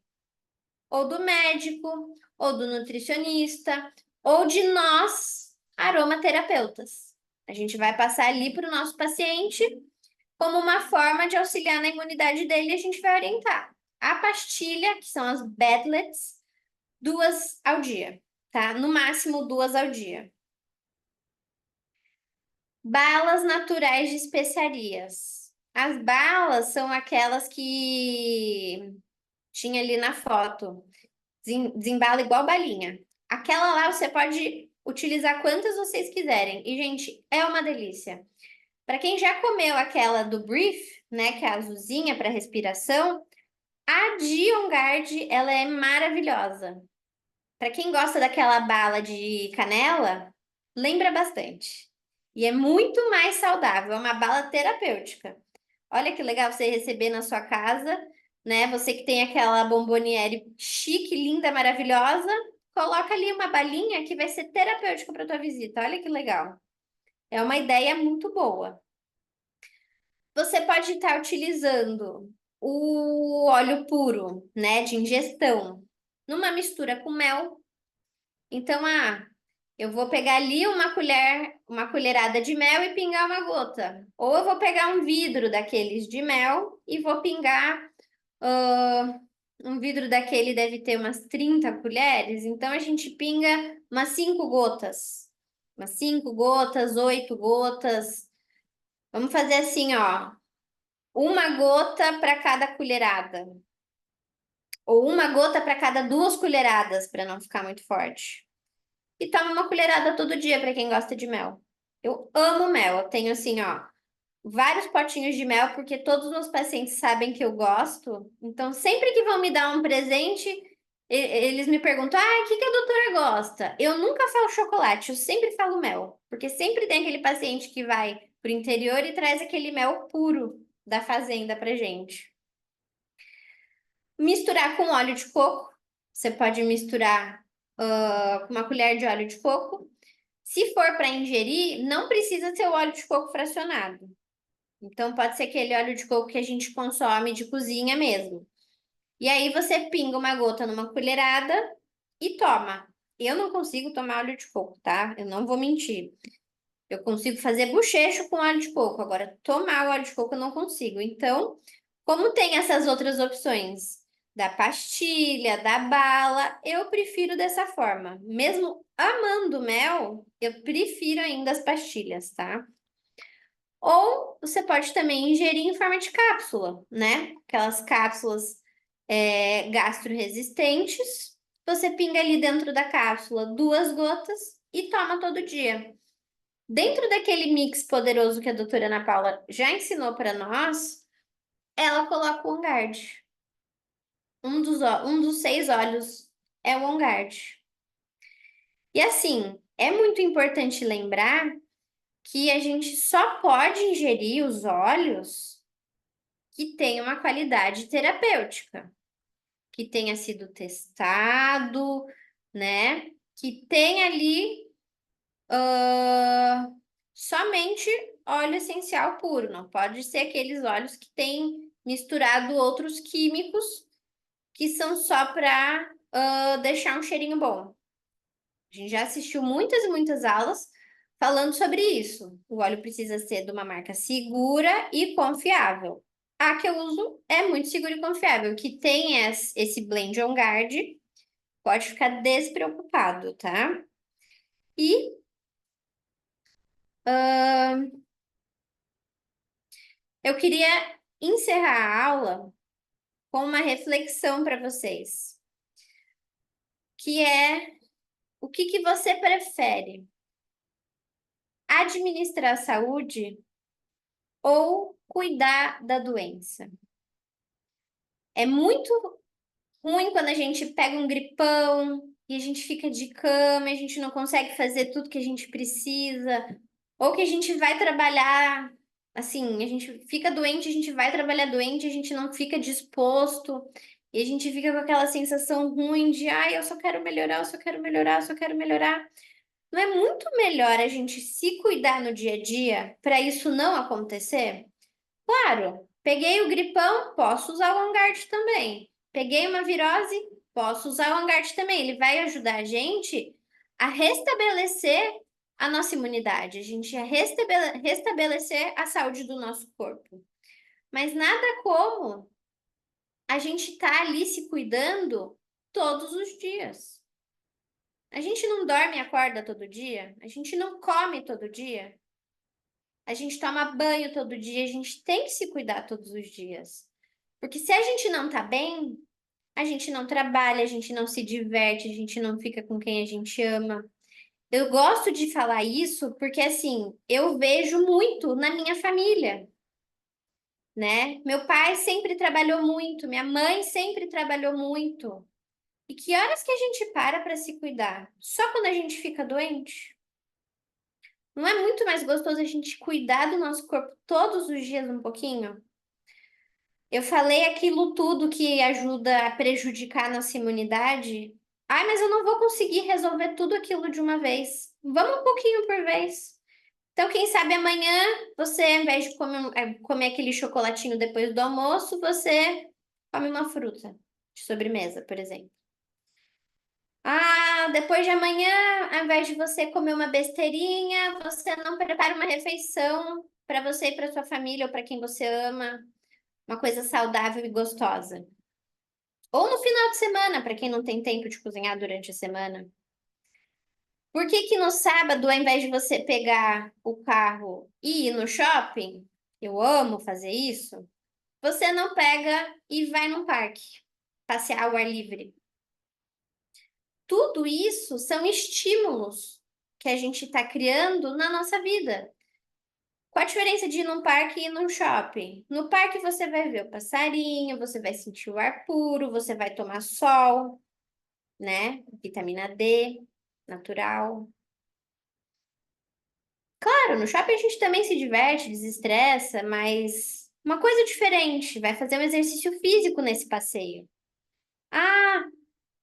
Ou do médico, ou do nutricionista, ou de nós, aromaterapeutas. A gente vai passar ali para o nosso paciente como uma forma de auxiliar na imunidade dele, a gente vai orientar. A pastilha, que são as bedlets, 2 ao dia, tá? No máximo 2 ao dia. Balas naturais de especiarias. As balas são aquelas que tinha ali na foto. Desembala igual balinha. Aquela lá você pode utilizar quantas vocês quiserem. E, gente, é uma delícia. Para quem já comeu aquela do Brief, né, que é a azulzinha para respiração, a de On Guard, ela é maravilhosa. Para quem gosta daquela bala de canela, lembra bastante. E é muito mais saudável, é uma bala terapêutica. Olha que legal você receber na sua casa, né? Você que tem aquela bomboniere chique, linda, maravilhosa, coloca ali uma balinha que vai ser terapêutica para tua visita. Olha que legal. É uma ideia muito boa. Você pode estar utilizando o óleo puro, né, de ingestão, numa mistura com mel. Então, eu vou pegar ali uma colherada de mel e pingar uma gota. Ou eu vou pegar um vidro daqueles de mel e vou pingar Um vidro daquele deve ter umas 30 colheres, então a gente pinga umas 5 gotas. Umas 5 gotas, 8 gotas. Vamos fazer assim, ó. Uma gota para cada colherada. Ou uma gota para cada 2 colheradas, para não ficar muito forte. E toma uma colherada todo dia para quem gosta de mel. Eu amo mel. Eu tenho assim, ó, vários potinhos de mel, porque todos os meus pacientes sabem que eu gosto. Então, sempre que vão me dar um presente, eles me perguntam: ah, o que que a doutora gosta? Eu nunca falo chocolate, eu sempre falo mel. Porque sempre tem aquele paciente que vai pro interior e traz aquele mel puro da fazenda pra gente. Misturar com óleo de coco. Você pode misturar com uma colher de óleo de coco. Se for para ingerir, não precisa ser o óleo de coco fracionado. Então, pode ser aquele óleo de coco que a gente consome de cozinha mesmo. E aí, você pinga uma gota numa colherada e toma. Eu não consigo tomar óleo de coco, tá? Eu não vou mentir. Eu consigo fazer bochecho com óleo de coco. Agora, tomar o óleo de coco eu não consigo. Então, como tem essas outras opções da pastilha, da bala, eu prefiro dessa forma. Mesmo amando mel, eu prefiro ainda as pastilhas, tá? Ou você pode também ingerir em forma de cápsula, né? Aquelas cápsulas gastro-resistentes. Você pinga ali dentro da cápsula 2 gotas e toma todo dia. Dentro daquele mix poderoso que a doutora Ana Paula já ensinou para nós, ela coloca o OnGuard. Um dos 6 óleos é o OnGuard. E assim, é muito importante lembrar que a gente só pode ingerir os óleos que tenham uma qualidade terapêutica, que tenha sido testado, né? Que tenha ali somente óleo essencial puro, não pode ser aqueles óleos que têm misturado outros químicos que são só para deixar um cheirinho bom. A gente já assistiu muitas e muitas aulas falando sobre isso. O óleo precisa ser de uma marca segura e confiável. A que eu uso é muito segura e confiável, que tem esse Blend On Guard, pode ficar despreocupado, tá? E eu queria encerrar a aula com uma reflexão para vocês, que é o que que você prefere? Administrar a saúde ou cuidar da doença? É muito ruim quando a gente pega um gripão e a gente fica de cama, e a gente não consegue fazer tudo que a gente precisa, ou que a gente vai trabalhar, assim, a gente fica doente, a gente vai trabalhar doente, a gente não fica disposto, e a gente fica com aquela sensação ruim de, ai, eu só quero melhorar, eu só quero melhorar, eu só quero melhorar. Não é muito melhor a gente se cuidar no dia a dia para isso não acontecer? Claro, peguei o gripão, posso usar o OnGuard também. Peguei uma virose, posso usar o OnGuard também. Ele vai ajudar a gente a restabelecer a nossa imunidade, a gente a restabelecer a saúde do nosso corpo. Mas nada como a gente estar ali se cuidando todos os dias. A gente não dorme e acorda todo dia, a gente não come todo dia, a gente toma banho todo dia, a gente tem que se cuidar todos os dias. Porque se a gente não tá bem, a gente não trabalha, a gente não se diverte, a gente não fica com quem a gente ama. Eu gosto de falar isso porque, assim, eu vejo muito na minha família, né? Meu pai sempre trabalhou muito, minha mãe sempre trabalhou muito. E que horas que a gente para se cuidar? Só quando a gente fica doente? Não é muito mais gostoso a gente cuidar do nosso corpo todos os dias um pouquinho? Eu falei aquilo tudo que ajuda a prejudicar a nossa imunidade. Ai, mas eu não vou conseguir resolver tudo aquilo de uma vez. Vamos um pouquinho por vez. Então, quem sabe amanhã você, ao invés de comer aquele chocolatinho depois do almoço, você come uma fruta de sobremesa, por exemplo. Ah, depois de amanhã, ao invés de você comer uma besteirinha, você não prepara uma refeição para você e para sua família ou para quem você ama, uma coisa saudável e gostosa. Ou no final de semana, para quem não tem tempo de cozinhar durante a semana. Por que que no sábado, ao invés de você pegar o carro e ir no shopping, eu amo fazer isso, você não pega e vai num parque, passear ao ar livre? Tudo isso são estímulos que a gente está criando na nossa vida. Qual a diferença de ir num parque e ir num shopping? No parque você vai ver o passarinho, você vai sentir o ar puro, você vai tomar sol, né? Vitamina D, natural. Claro, no shopping a gente também se diverte, desestressa, mas uma coisa diferente, vai fazer um exercício físico nesse passeio. Ah,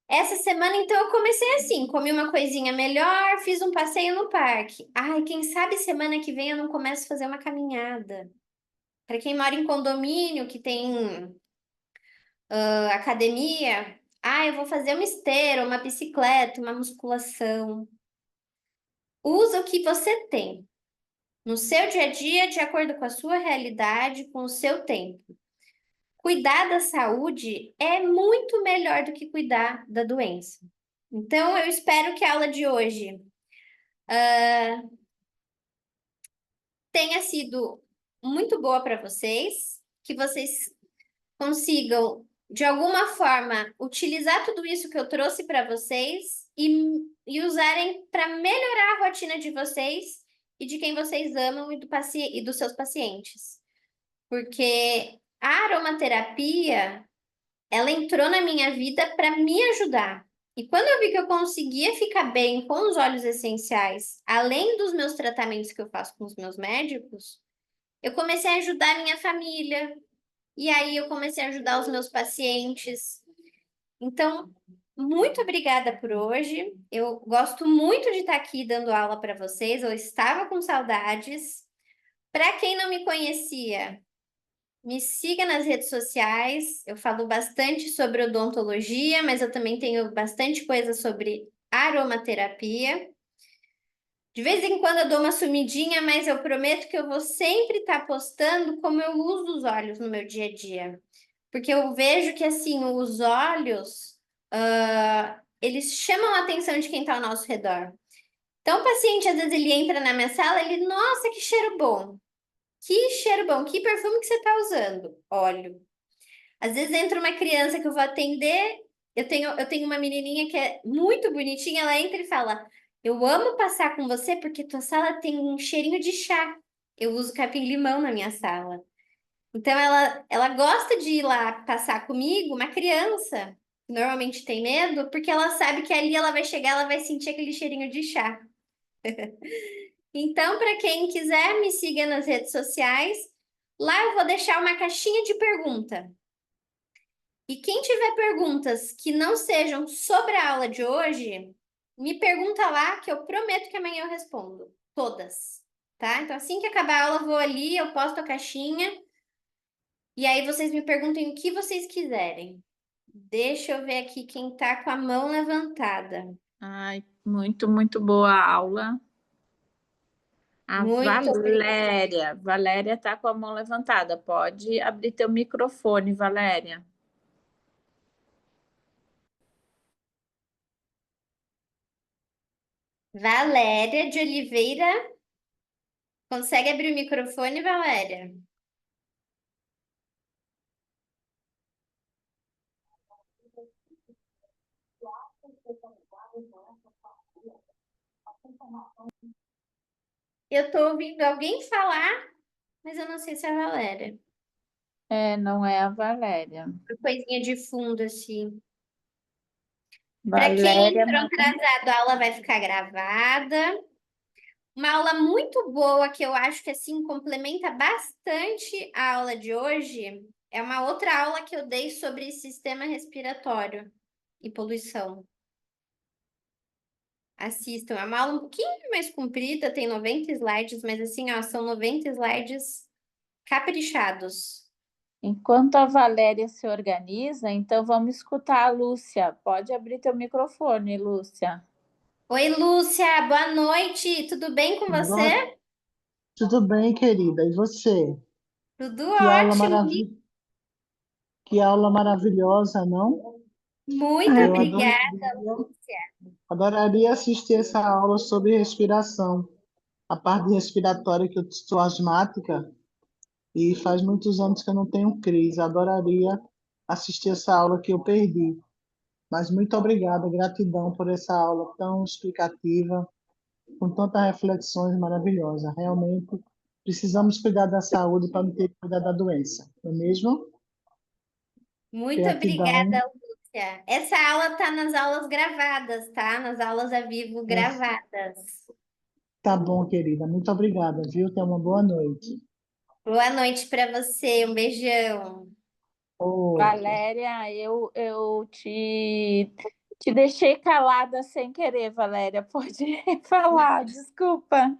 essa semana então eu comecei assim, comi uma coisinha melhor, fiz um passeio no parque. Ai, quem sabe semana que vem eu não começo a fazer uma caminhada. Para quem mora em condomínio, que tem academia, eu vou fazer uma esteira, uma bicicleta, uma musculação. Usa o que você tem no seu dia a dia, de acordo com a sua realidade, com o seu tempo. Cuidar da saúde é muito melhor do que cuidar da doença. Então, eu espero que a aula de hoje tenha sido muito boa para vocês, que vocês consigam, de alguma forma, utilizar tudo isso que eu trouxe para vocês e usarem para melhorar a rotina de vocês e de quem vocês amam e dos seus pacientes. Porque a aromaterapia, ela entrou na minha vida para me ajudar. E quando eu vi que eu conseguia ficar bem com os óleos essenciais, além dos meus tratamentos que eu faço com os meus médicos, eu comecei a ajudar a minha família, e aí eu comecei a ajudar os meus pacientes. Então, muito obrigada por hoje. Eu gosto muito de estar aqui dando aula para vocês. Eu estava com saudades. Para quem não me conhecia, me siga nas redes sociais. Eu falo bastante sobre odontologia, mas eu também tenho bastante coisa sobre aromaterapia. De vez em quando eu dou uma sumidinha, mas eu prometo que eu vou sempre estar postando como eu uso os olhos no meu dia a dia. Porque eu vejo que, assim, os olhos, eles chamam a atenção de quem está ao nosso redor. Então, o paciente, às vezes, ele entra na minha sala, ele, nossa, que cheiro bom! Que cheiro bom! Que perfume que você está usando? Óleo. Às vezes entra uma criança que eu vou atender, eu tenho uma menininha que é muito bonitinha, ela entra e fala, eu amo passar com você porque tua sala tem um cheirinho de chá. Eu uso capim-limão na minha sala. Então ela gosta de ir lá passar comigo, uma criança, que normalmente tem medo, porque ela sabe que ali ela vai chegar, ela vai sentir aquele cheirinho de chá. Então, para quem quiser, me siga nas redes sociais. Lá eu vou deixar uma caixinha de pergunta. E quem tiver perguntas que não sejam sobre a aula de hoje, me pergunta lá que eu prometo que amanhã eu respondo. Todas, tá? Então, assim que acabar a aula, eu vou ali, eu posto a caixinha. E aí vocês me perguntem o que vocês quiserem. Deixa eu ver aqui quem tá com a mão levantada. Ai, muito, muito boa aula. A Muito obrigada. Valéria está com a mão levantada. Pode abrir teu microfone, Valéria. Valéria de Oliveira. Consegue abrir o microfone, Valéria? Eu tô ouvindo alguém falar, mas eu não sei se é a Valéria. É, não é a Valéria. Uma coisinha de fundo, assim. Para quem Valéria, entrou atrasado, a aula vai ficar gravada. Uma aula muito boa que eu acho que assim complementa bastante a aula de hoje é uma outra aula que eu dei sobre sistema respiratório e poluição. Assistam, é uma aula um pouquinho mais comprida, tem 90 slides, mas assim, ó, são 90 slides caprichados. enquanto a Valéria se organiza, então vamos escutar a Lúcia. Pode abrir teu microfone, Lúcia. Oi, Lúcia, boa noite. Tudo bem com Boa- você? Tudo bem, querida? E você? Tudo Que aula ótimo. que aula maravilhosa, não? Muito Eu obrigada, adoraria, Lúcia. adoraria assistir essa aula sobre respiração. A parte respiratória que eu sou asmática e faz muitos anos que eu não tenho crise. Adoraria assistir essa aula que eu perdi. Mas muito obrigada, gratidão por essa aula tão explicativa, com tantas reflexões maravilhosas. Realmente precisamos cuidar da saúde para não ter que cuidar da doença, não é mesmo? Muito Gratidão. obrigada, Lúcia. Essa aula está nas aulas gravadas, tá? Nas aulas a vivo gravadas. Tá bom, querida. Muito obrigada, viu? Tenha uma boa noite. Boa noite para você, um beijão. Outro. Valéria, eu te deixei calada sem querer, Valéria. Pode falar, desculpa.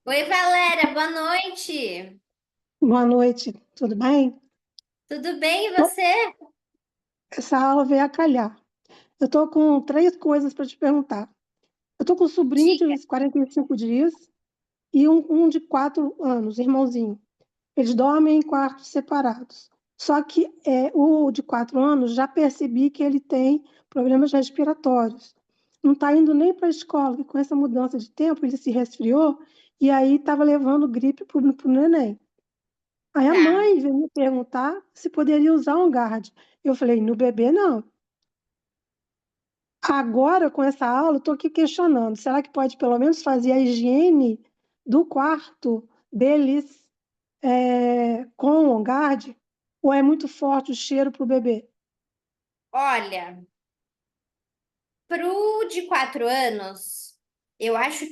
Oi, Valéria, boa noite. Boa noite, tudo bem? Tudo bem e Bom, você? essa aula veio a calhar. Eu estou com três coisas para te perguntar. Eu estou com um sobrinho Diga. de 45 dias e um de 4 anos, irmãozinho. Eles dormem em quartos separados. Só que o de 4 anos, já percebi que ele tem problemas respiratórios. Não está indo nem para a escola, e com essa mudança de tempo, ele se resfriou e aí estava levando gripe para o neném. Aí a Tá. mãe veio me perguntar se poderia usar um guard. Eu falei, no bebê não. Agora, com essa aula, eu estou aqui questionando, será que pode pelo menos fazer a higiene do quarto deles com o guard? Ou é muito forte o cheiro para o bebê? Olha, pro de 4 anos, eu acho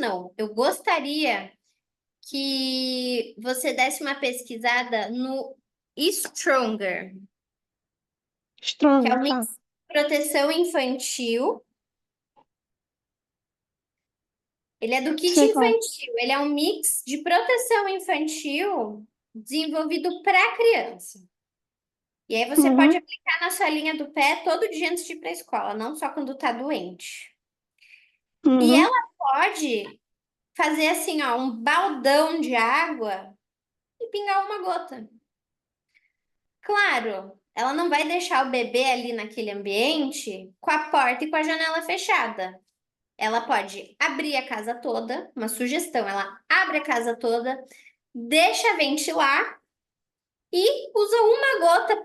não, eu gostaria que você desse uma pesquisada no Stronger, que é Estranho, o mix tá? de proteção infantil. Ele é do kit Sei qual. infantil, ele é um mix de proteção infantil desenvolvido para criança. E aí você pode Uhum, aplicar na sua linha do pé todo dia antes de ir para a escola, não só quando tá doente. E uhum, ela pode fazer assim, ó, um baldão de água e pingar uma gota. Claro, ela não vai deixar o bebê ali naquele ambiente com a porta e com a janela fechada. Ela pode abrir a casa toda, uma sugestão, ela abre a casa toda, deixa ventilar e usa uma gota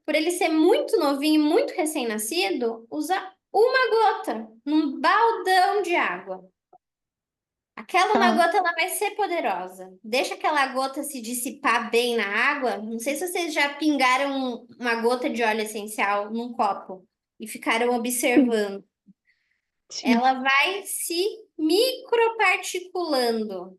por ele ser muito novinho, muito recém-nascido, usa uma gota num baldão de água. Aquela uma tá. gota ela vai ser poderosa. Deixa aquela gota se dissipar bem na água. Não sei se vocês já pingaram uma gota de óleo essencial num copo e ficaram Sim, observando. sim. Ela vai se microparticulando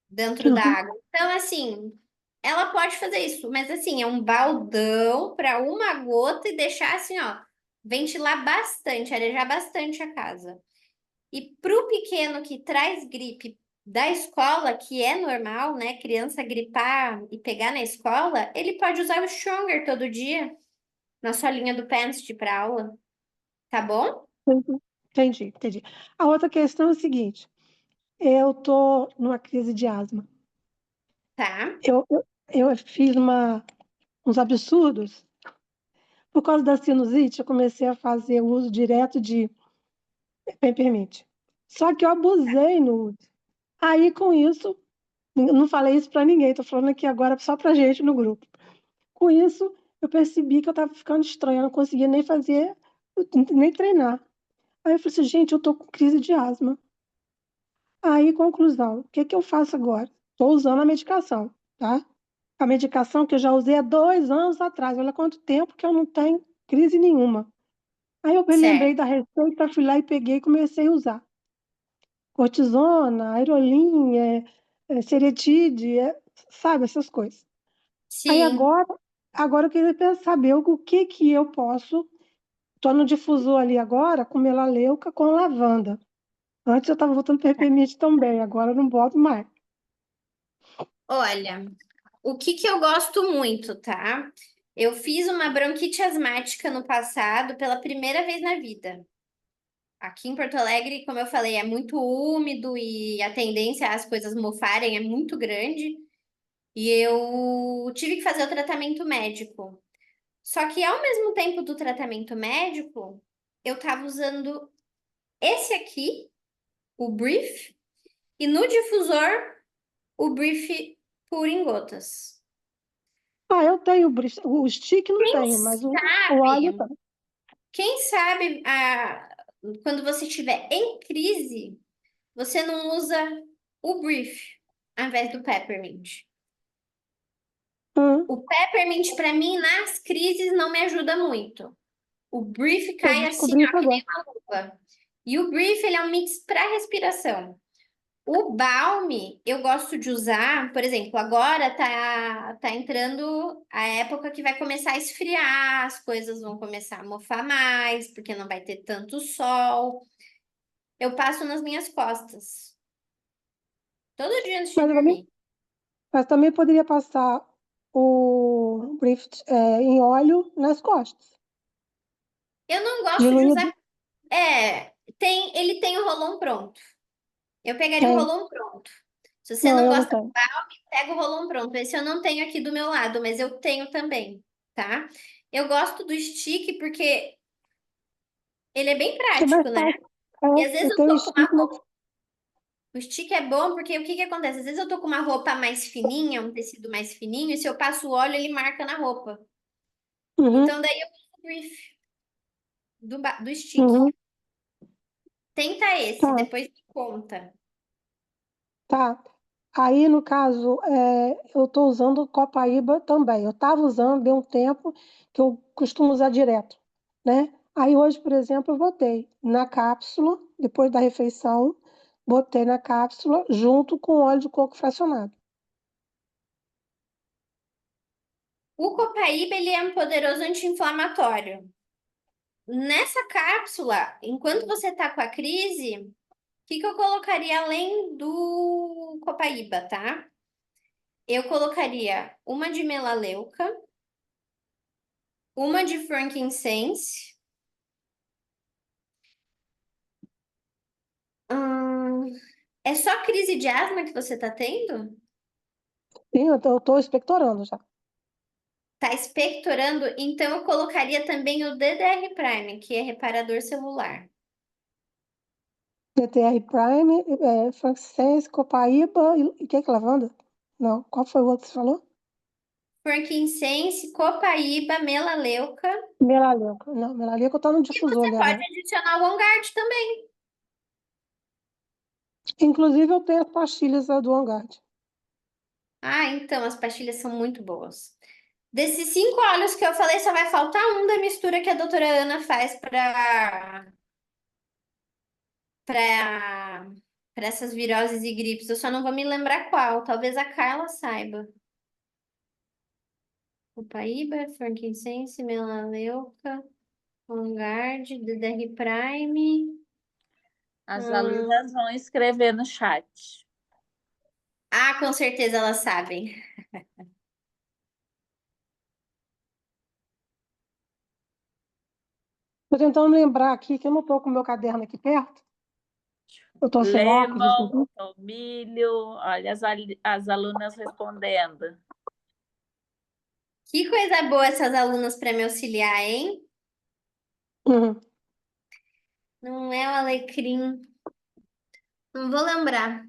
dentro da Uhum, água. Então, assim, ela pode fazer isso, mas assim, é um baldão para uma gota e deixar assim, ó, ventilar bastante, arejar bastante a casa. E para o pequeno que traz gripe da escola, que é normal, né? Criança gripar e pegar na escola, ele pode usar o Stronger todo dia na sua linha do pé antes de ir para aula, tá bom? entendi, entendi, entendi. A outra questão é o seguinte, eu estou numa crise de asma. Tá, Eu fiz uns absurdos. Por causa da sinusite, eu comecei a fazer o uso direto de Peppermint. Só que eu abusei no uso. Aí, com isso, não falei isso para ninguém, estou falando aqui agora só para gente no grupo. Com isso, eu percebi que eu estava ficando estranha, eu não conseguia nem fazer, nem treinar. Aí eu falei assim, gente, eu estou com crise de asma. Aí, conclusão, o que que eu faço agora? Estou usando a medicação, tá? A medicação que eu já usei há 2 anos atrás. Olha quanto tempo que eu não tenho crise nenhuma. Aí eu me lembrei certo. da receita, fui lá e peguei e comecei a usar. Cortisona, aerolim, seretide, sabe, essas coisas. Aí Sim. agora eu queria saber o que que eu posso. Estou no difusor ali agora com melaleuca com lavanda. Antes eu estava botando peppermint também, agora eu não boto mais. Olha, o que que eu gosto muito, tá? Eu fiz uma bronquite asmática no passado pela primeira vez na vida. Aqui em Porto Alegre, como eu falei, é muito úmido e a tendência às coisas mofarem é muito grande. E eu tive que fazer o tratamento médico. Só que ao mesmo tempo do tratamento médico, eu tava usando esse aqui, o Brief, e no difusor, o Brief puro em gotas. Ah, eu tenho o stick não Quem tenho, mas o óleo sabe, tá. quem sabe quando você estiver em crise, você não usa o Brief ao invés do Peppermint. Hum, O Peppermint, para mim, nas crises, não me ajuda muito. O Brief eu cai assim, descobri ó, isso que nem agora. uma luva. E o Brief, ele é um mix para respiração. O Balm, eu gosto de usar, por exemplo, agora tá entrando a época que vai começar a esfriar, as coisas vão começar a mofar mais, porque não vai ter tanto sol. Eu passo nas minhas costas, todo dia antes de Mas eu também, dormir. mas também poderia passar o brief em óleo nas costas. Eu não gosto de Diluído, usar. Ele tem o rolão pronto. Eu pegaria o tem. rolão pronto. Se você Não, não eu não gosta, tenho. pega o rolão pronto. Esse eu não tenho aqui do meu lado, mas eu tenho também, tá? Eu gosto do stick porque ele é bem É mais prático, né? fácil. E às vezes Eu eu tenho tô com uma stick, mas. roupa. O stick é bom porque o que que acontece? Às vezes eu tô com uma roupa mais fininha, um tecido mais fininho, e se eu passo o óleo, ele marca na roupa. Uhum, Então daí eu uso o brief do stick. uhum, Tenta esse, tá, depois me conta. tá. Aí, no caso, eu estou usando Copaíba também. Eu estava usando, deu um tempo que eu costumo usar direto, né? Aí hoje, por exemplo, eu botei na cápsula, depois da refeição, botei na cápsula junto com óleo de coco fracionado. O Copaíba, ele é um poderoso anti-inflamatório. Nessa cápsula, enquanto você tá com a crise, o que que eu colocaria além do Copaíba, tá? Eu colocaria uma de melaleuca, uma de frankincense. Hum, é só crise de asma que você tá tendo? Sim, eu estou expectorando já. Tá expectorando? Então eu colocaria também o DDR Prime, que é reparador celular. DTR Prime, Frankincense, Copaíba e o que é lavanda? Não, qual foi o outro que você falou? Frankincense, copaíba, melaleuca. Melaleuca. Não, melaleuca está no E difusor você ali pode agora. adicionar o On Guard também. Inclusive, eu tenho as pastilhas do OnGuard. Ah, então as pastilhas são muito boas. Desses 5 óleos que eu falei, só vai faltar um da mistura que a doutora Ana faz para essas viroses e gripes. Eu só não vou me lembrar qual. Talvez a Carla saiba. Copaíba, frankincense, melaleuca, On Guard, DDR Prime. As Hum, alunas vão escrever no chat. Ah, com certeza elas sabem. Estou tentando lembrar aqui que eu não estou com o meu caderno aqui perto. Eu estou sem óculos, Lemon, entendeu? tomilho, olha as alunas respondendo. Que coisa boa essas alunas para me auxiliar, hein? Uhum. Não é o alecrim. Não vou lembrar.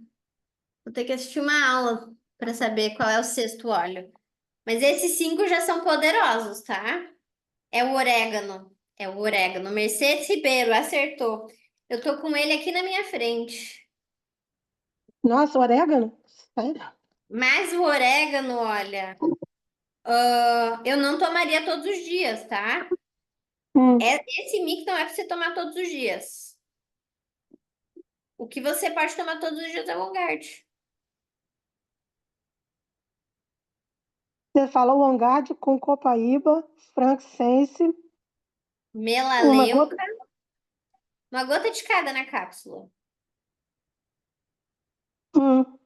Vou ter que assistir uma aula para saber qual é o sexto óleo. Mas esses 5 já são poderosos, tá? É o orégano. É o orégano. Mercedes Ribeiro, acertou. Eu tô com ele aqui na minha frente. Nossa, orégano? Sério? Mas o orégano, olha, eu não tomaria todos os dias, tá? Hum. Esse mix não é para você tomar todos os dias. O que você pode tomar todos os dias é o On-Guard. Você fala o OnGuard com Copaíba, Frankincense, uma Melaleuca, gota. uma gota de cada na cápsula. Hum.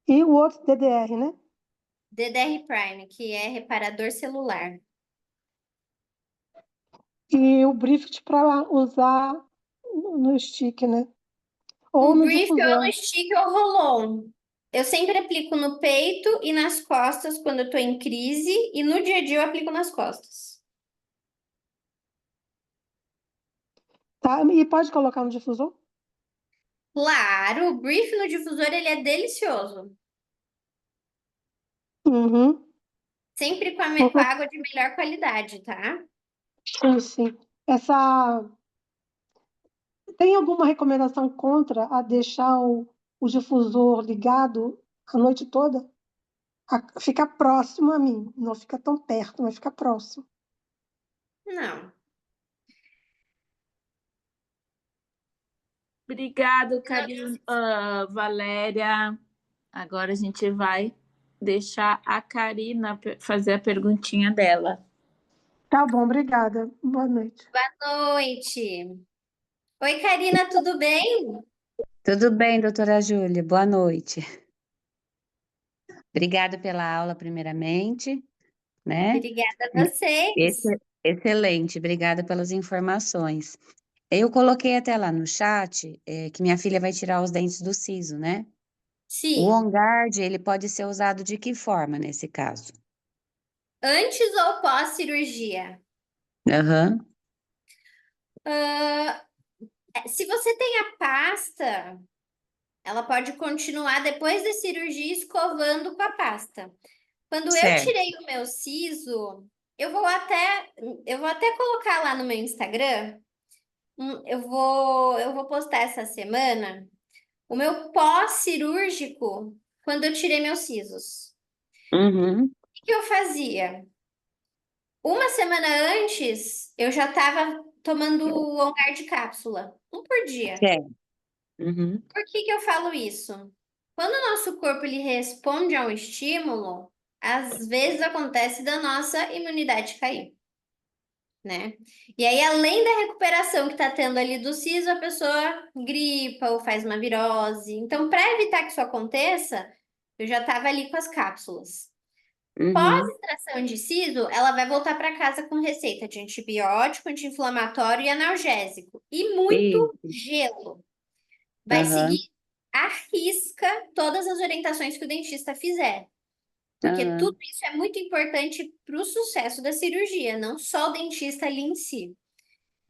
E o outro DDR, né? DDR Prime, que é reparador celular. E o Brift para usar no stick, né? Ou O no brief ou no difusor. stick ou roll-on. Eu sempre aplico no peito e nas costas quando eu tô em crise, e no dia a dia eu aplico nas costas. Tá? E pode colocar no difusor? Claro, o brief no difusor ele é delicioso. Uhum. Sempre com a água de melhor qualidade, tá? Sim, sim. Tem alguma recomendação contra a deixar o difusor ligado a noite toda? Fica próximo a mim, não fica tão perto, mas fica próximo. Não. Obrigado, Valéria. Agora a gente vai deixar a Karina fazer a perguntinha dela. Tá bom, obrigada. Boa noite. Boa noite. Oi, Karina, tudo bem? Tudo bem, doutora Júlia? Boa noite. Obrigada pela aula, primeiramente, né? Obrigada a vocês. Excelente, obrigada pelas informações. Eu coloquei até lá no chat, que minha filha vai tirar os dentes do siso, né? O Sim. On-Guard, ele pode ser usado de que forma nesse caso? Antes ou pós cirurgia? Aham, Se você tem a pasta, ela pode continuar depois da cirurgia escovando com a pasta. Quando eu certo. tirei o meu siso, eu vou até, eu vou até colocar lá no meu Instagram. Eu vou postar essa semana o meu pós-cirúrgico quando eu tirei meus sisos. Uhum, O que eu fazia? Uma semana antes, eu já estava tomando o Ongar de cápsula, um por dia. certo. Uhum, Por que que eu falo isso? Quando o nosso corpo ele responde a um estímulo, às vezes acontece da nossa imunidade cair, né? E aí, além da recuperação que está tendo ali do siso, a pessoa gripa ou faz uma virose. Então, para evitar que isso aconteça, eu já estava ali com as cápsulas. uhum, Pós-extração de siso, ela vai voltar para casa com receita de antibiótico, anti-inflamatório e analgésico. E muito isso, gelo. Vai aham, seguir à risca todas as orientações que o dentista fizer. Porque tudo aham, isso é muito importante para o sucesso da cirurgia, não só o dentista ali em si.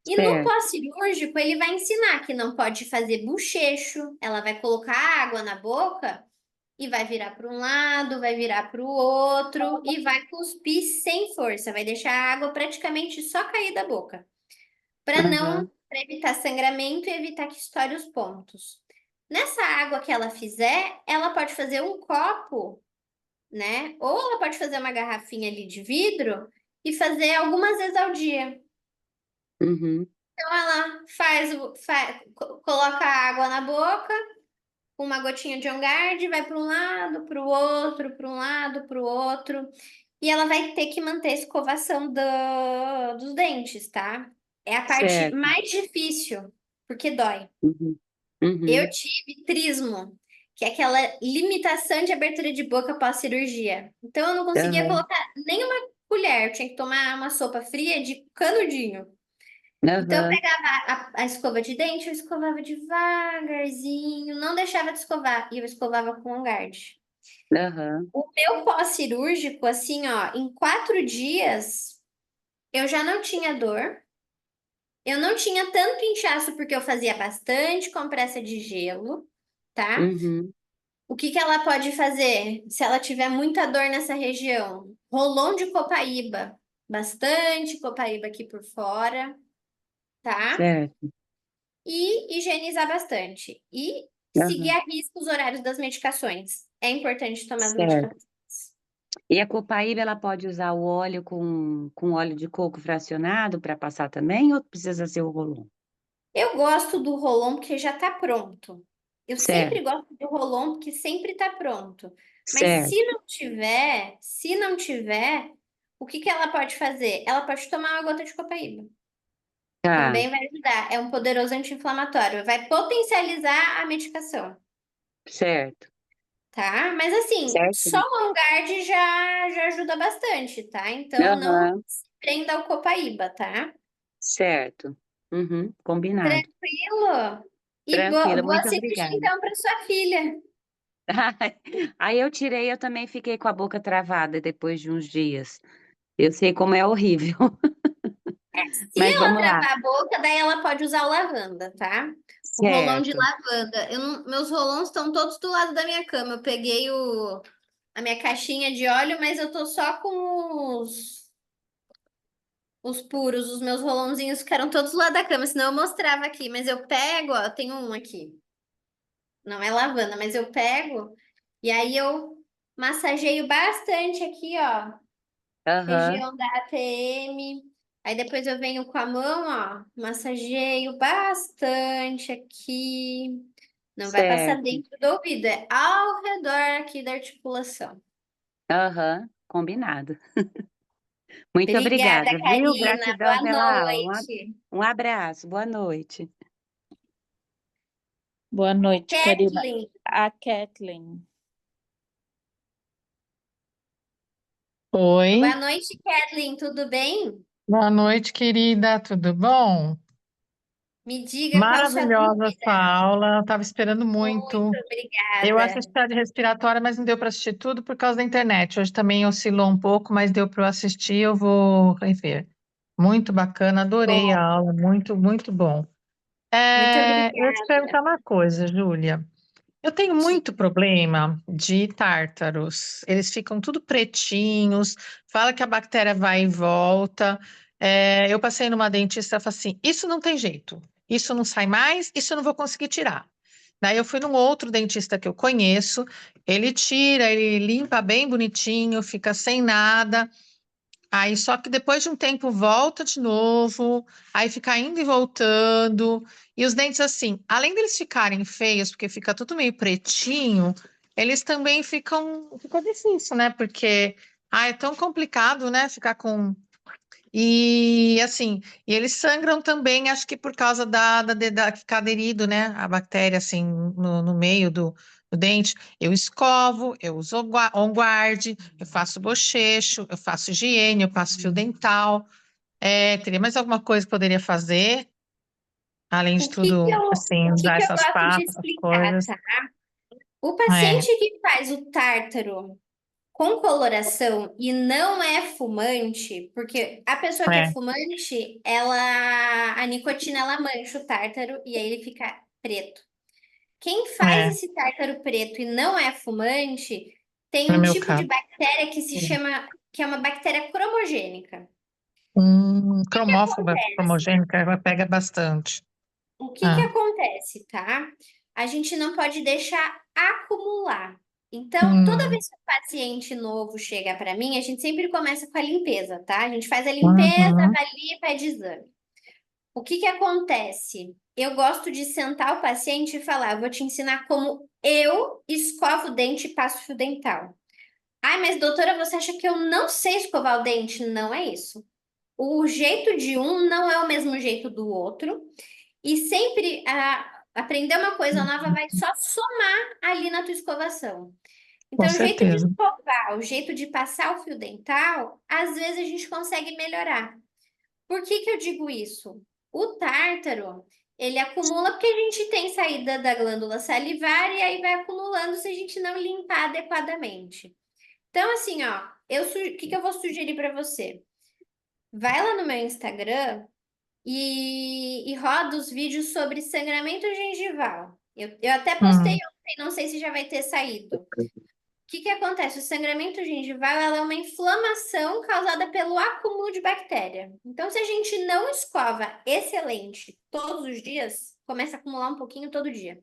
E no certo. pós-cirúrgico, ele vai ensinar que não pode fazer bochecho, ela vai colocar água na boca e vai virar para um lado, vai virar para o outro e vai cuspir sem força, vai deixar a água praticamente só cair da boca, Aham, para evitar sangramento e evitar que estoure os pontos. Nessa água que ela fizer, ela pode fazer um copo, né? Ou ela pode fazer uma garrafinha ali de vidro e fazer algumas vezes ao dia. uhum, Então ela coloca a água na boca, com uma gotinha de On Guard, vai para um lado, para o outro, para um lado, para o outro. E ela vai ter que manter a escovação dos dentes, tá? É a parte certo. mais difícil, porque dói. Uhum, Eu uhum, tive trismo, que é aquela limitação de abertura de boca pós-cirurgia. Então eu não conseguia aham, colocar nenhuma colher, eu tinha que tomar uma sopa fria de canudinho. Então eu aham, pegava a escova de dente, eu escovava devagarzinho, não deixava de escovar, e eu escovava com On Guard. aham, O meu pós-cirúrgico, assim, ó, em 4 dias, eu já não tinha dor, eu não tinha tanto inchaço porque eu fazia bastante compressa de gelo, tá? uhum, O que que ela pode fazer se ela tiver muita dor nessa região? Rolon de copaíba, bastante copaíba aqui por fora, tá? certo. E higienizar bastante. E seguir Aham, a risco os horários das medicações. É importante tomar as certo. medicações. E a copaíba, ela pode usar o óleo com óleo de coco fracionado para passar também, ou precisa ser o Rolon? Eu gosto do Rolon porque já está pronto. Eu sempre Certo, gosto do Rolon porque sempre está pronto. Mas certo. se não tiver, o que que ela pode fazer? Ela pode tomar uma gota de copaíba. Tá, Também vai ajudar. É um poderoso anti-inflamatório. Vai potencializar a medicação, certo. tá? Mas assim, Certo. só o On-Guard já ajuda bastante, tá? Então não Aham, se prenda ao copaíba, tá? certo. Uhum, combinado. Tranquilo? E Tranquilo, boa muito cirurgia obrigada. então para sua filha. Aí eu tirei, eu também fiquei com a boca travada depois de uns dias. Eu sei como é horrível. Se Mas ela vamos lá. travar a boca, daí ela pode usar o lavanda, tá? O rolão de Certo. lavanda. Meus rolões estão todos do lado da minha cama. Eu peguei a minha caixinha de óleo, mas eu tô só com os puros. Os meus rolãozinhos ficaram todos do lado da cama, senão eu mostrava aqui. Mas eu pego, ó, eu tenho um aqui. Não é lavanda, mas eu pego e aí eu massageio bastante aqui, ó, Aham, região da ATM. Aí depois eu venho com a mão, ó, massageio bastante aqui. Não vai passar certo. dentro do ouvido, é ao redor aqui da articulação. Aham, combinado. Muito Obrigada, obrigada, viu? Karina. Gratidão Boa pela aula. noite. Um abraço, boa noite. Boa noite, Karina. Kathleen. A Kathleen. Oi, Boa noite, Kathleen. Tudo bem? boa noite, querida, tudo bom? Me diga qual a sua Maravilhosa a dúvida. sua aula, eu estava esperando Muito muito. Eu obrigada. assisti a de respiratória, mas não deu para assistir tudo por causa da internet. Hoje também oscilou um pouco, mas deu para eu assistir, eu vou rever. Muito bacana, adorei a Bom, aula, muito, muito bom. muito Eu ia te perguntar obrigada. uma coisa, Júlia. Eu tenho muito Diga. problema de tártaros. Eles ficam tudo pretinhos, fala que a bactéria vai e volta. Eu passei numa dentista e falei assim: isso não tem jeito, isso não sai mais, isso eu não vou conseguir tirar. Daí eu fui num outro dentista que eu conheço, ele tira, ele limpa bem bonitinho, fica sem nada. Aí só que depois de um tempo volta de novo, aí fica indo e voltando. E os dentes assim, além deles ficarem feios, porque fica tudo meio pretinho, eles também fica difícil, né? Porque é tão complicado, né, ficar com e assim, e eles sangram também, acho que por causa da ficar aderido, né? A bactéria assim no meio do dente. Eu escovo, eu uso on-guard, eu faço bochecho, eu faço higiene, eu passo fio dental. Teria mais alguma coisa que poderia fazer, além de tudo, assim, O que usar que eu essas gosto de pastas, essas explicar, coisas. tá? O É, paciente que faz o tártaro com coloração e não é fumante, porque a pessoa que é é, fumante, a nicotina ela mancha o tártaro e aí ele fica preto. Quem faz é, esse tártaro preto e não é fumante, tem no um meu tipo de caso. bactéria que se chama, que é uma bactéria cromogênica. Cromófoba, cromogênica, ela pega bastante. O que que Ah, acontece, tá? A gente não pode deixar acumular. Então, toda hum, vez que o paciente novo chega para mim, a gente sempre começa com a limpeza, tá? A gente faz a limpeza, uhum, avalia e pede exame. O que que acontece? Eu gosto de sentar o paciente e falar, eu vou te ensinar como eu escovo o dente e passo fio dental. Ai, mas doutora, você acha que eu não sei escovar o dente? Não é isso. O jeito de um não é o mesmo jeito do outro. E sempre aprender uma coisa nova vai só somar ali na tua escovação. com Então, o jeito de certeza. escovar, o jeito de passar o fio dental, às vezes a gente consegue melhorar. Por que que eu digo isso? O tártaro, ele acumula porque a gente tem saída da glândula salivar e aí vai acumulando se a gente não limpar adequadamente. Então, assim, ó, o que que eu vou sugerir para você? Vai lá no meu Instagram e roda os vídeos sobre sangramento gengival. Eu até postei Hum, ontem, não sei se já vai ter saído. O que que acontece? O sangramento gengival ela é uma inflamação causada pelo acúmulo de bactéria. Então, se a gente não escova excelente todos os dias, começa a acumular um pouquinho todo dia.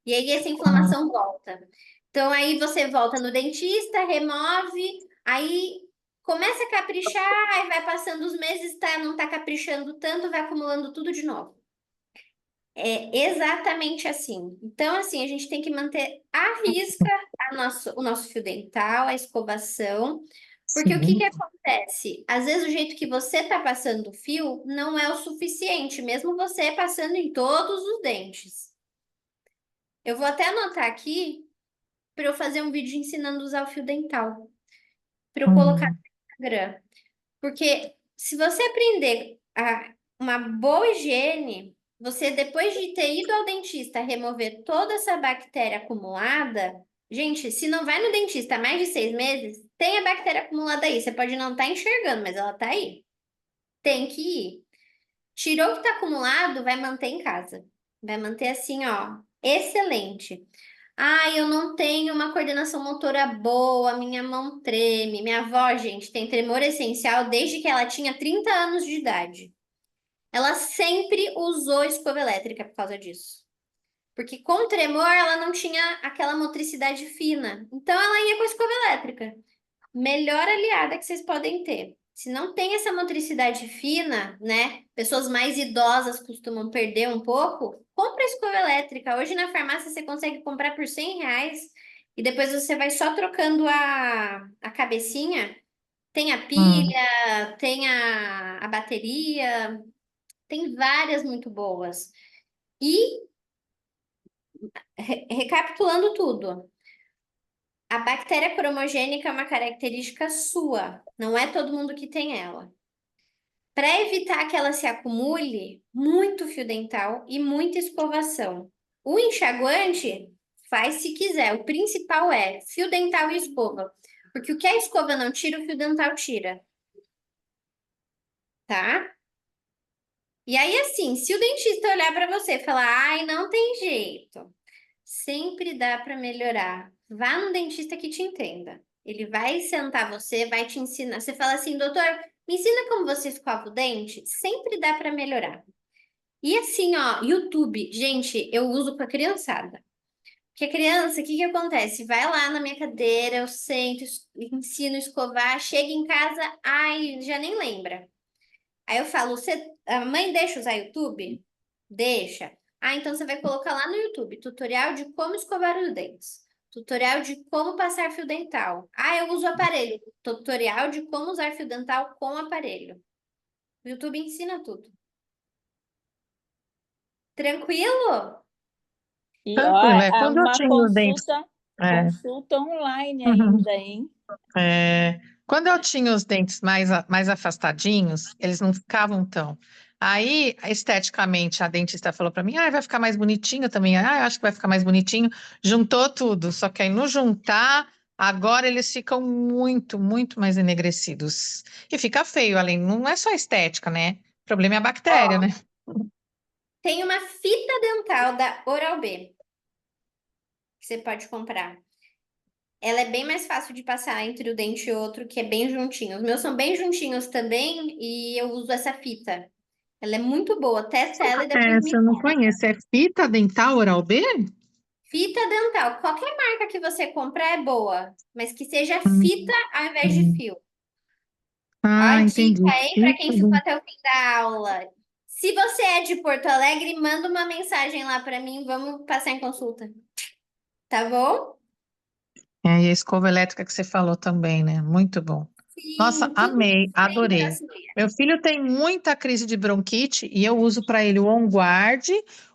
E aí essa hum, inflamação volta. Então aí você volta no dentista, remove, aí começa a caprichar, aí vai passando os meses, tá, não tá caprichando tanto, vai acumulando tudo de novo. É exatamente assim. Então, assim, a gente tem que manter à risca o nosso fio dental, a escovação, porque o que sim. que acontece? Às vezes o jeito que você tá passando o fio não é o suficiente, mesmo você passando em todos os dentes. Eu vou até anotar aqui para eu fazer um vídeo ensinando a usar o fio dental, para eu colocar Hum, no Instagram. Porque se você aprender uma boa higiene, você depois de ter ido ao dentista remover toda essa bactéria acumulada, gente, se não vai no dentista há mais de 6 meses, tem a bactéria acumulada aí. Você pode não estar enxergando, mas ela está aí. Tem que ir. Tirou o que tá acumulado, vai manter em casa. Vai manter assim, ó, excelente. Ah, eu não tenho uma coordenação motora boa, minha mão treme. Minha avó, gente, tem tremor essencial desde que ela tinha 30 anos de idade. Ela sempre usou escova elétrica por causa disso. Porque com tremor ela não tinha aquela motricidade fina. Então ela ia com a escova elétrica. Melhor aliada que vocês podem ter. Se não tem essa motricidade fina, né? Pessoas mais idosas costumam perder um pouco. Compra a escova elétrica. Hoje na farmácia você consegue comprar por R$ 100 e depois você vai só trocando a cabecinha. Tem a Hum. pilha, tem a bateria, tem várias muito boas. E recapitulando tudo, a bactéria cromogênica é uma característica sua, não é todo mundo que tem ela. Para evitar que ela se acumule, muito fio dental e muita escovação. O enxaguante faz se quiser, o principal é fio dental e escova, porque o que a escova não tira, o fio dental tira, tá? E aí, assim, se o dentista olhar para você e falar, ai, não tem jeito, sempre dá para melhorar. Vá no dentista que te entenda. Ele vai sentar você, vai te ensinar. Você fala assim, doutor, me ensina como você escova o dente? Sempre dá para melhorar. E assim, ó, YouTube, gente, eu uso para criançada. Porque a criança, o que que acontece? Vai lá na minha cadeira, eu sento, ensino a escovar, chega em casa, ai, já nem lembra. Aí eu falo, a mãe deixa usar YouTube? Deixa. Ah, então você vai colocar lá no YouTube, tutorial de como escovar os dentes. Tutorial de como passar fio dental. Ah, eu uso aparelho. Tutorial de como usar fio dental com aparelho. O YouTube ensina tudo. Tranquilo? E ó, Tranquilo, é quando eu uma tinha os dentes, é, consulta online uhum, ainda, hein? quando eu tinha os dentes mais afastadinhos, eles não ficavam tão. Aí, esteticamente, a dentista falou para mim, ah, vai ficar mais bonitinho também. Ah, eu acho que vai ficar mais bonitinho. Juntou tudo, só que aí no juntar, agora eles ficam muito, muito mais enegrecidos. E fica feio, além, não é só estética, né? O problema é a bactéria, Ó, né? tem uma fita dental da Oral-B que você pode comprar. Ela é bem mais fácil de passar entre o dente e outro, que é bem juntinho. Os meus são bem juntinhos também e eu uso essa fita. Ela é muito boa. Testa ela e depois Essa eu me não conta. conheço. É fita dental Oral-B? Fita dental. Qualquer marca que você comprar é boa, mas que seja fita Hum, ao invés de hum. fio. Ó, Ah, a dica, entendi. hein, para quem ficou até o fim da aula. Se você é de Porto Alegre, manda uma mensagem lá para mim, vamos passar em consulta. Tá bom? É, e a escova elétrica que você falou também, né? Muito bom. Nossa, Sim, tudo amei, bem adorei. brasileiro. Meu filho tem muita crise de bronquite e eu uso para ele o On Guard,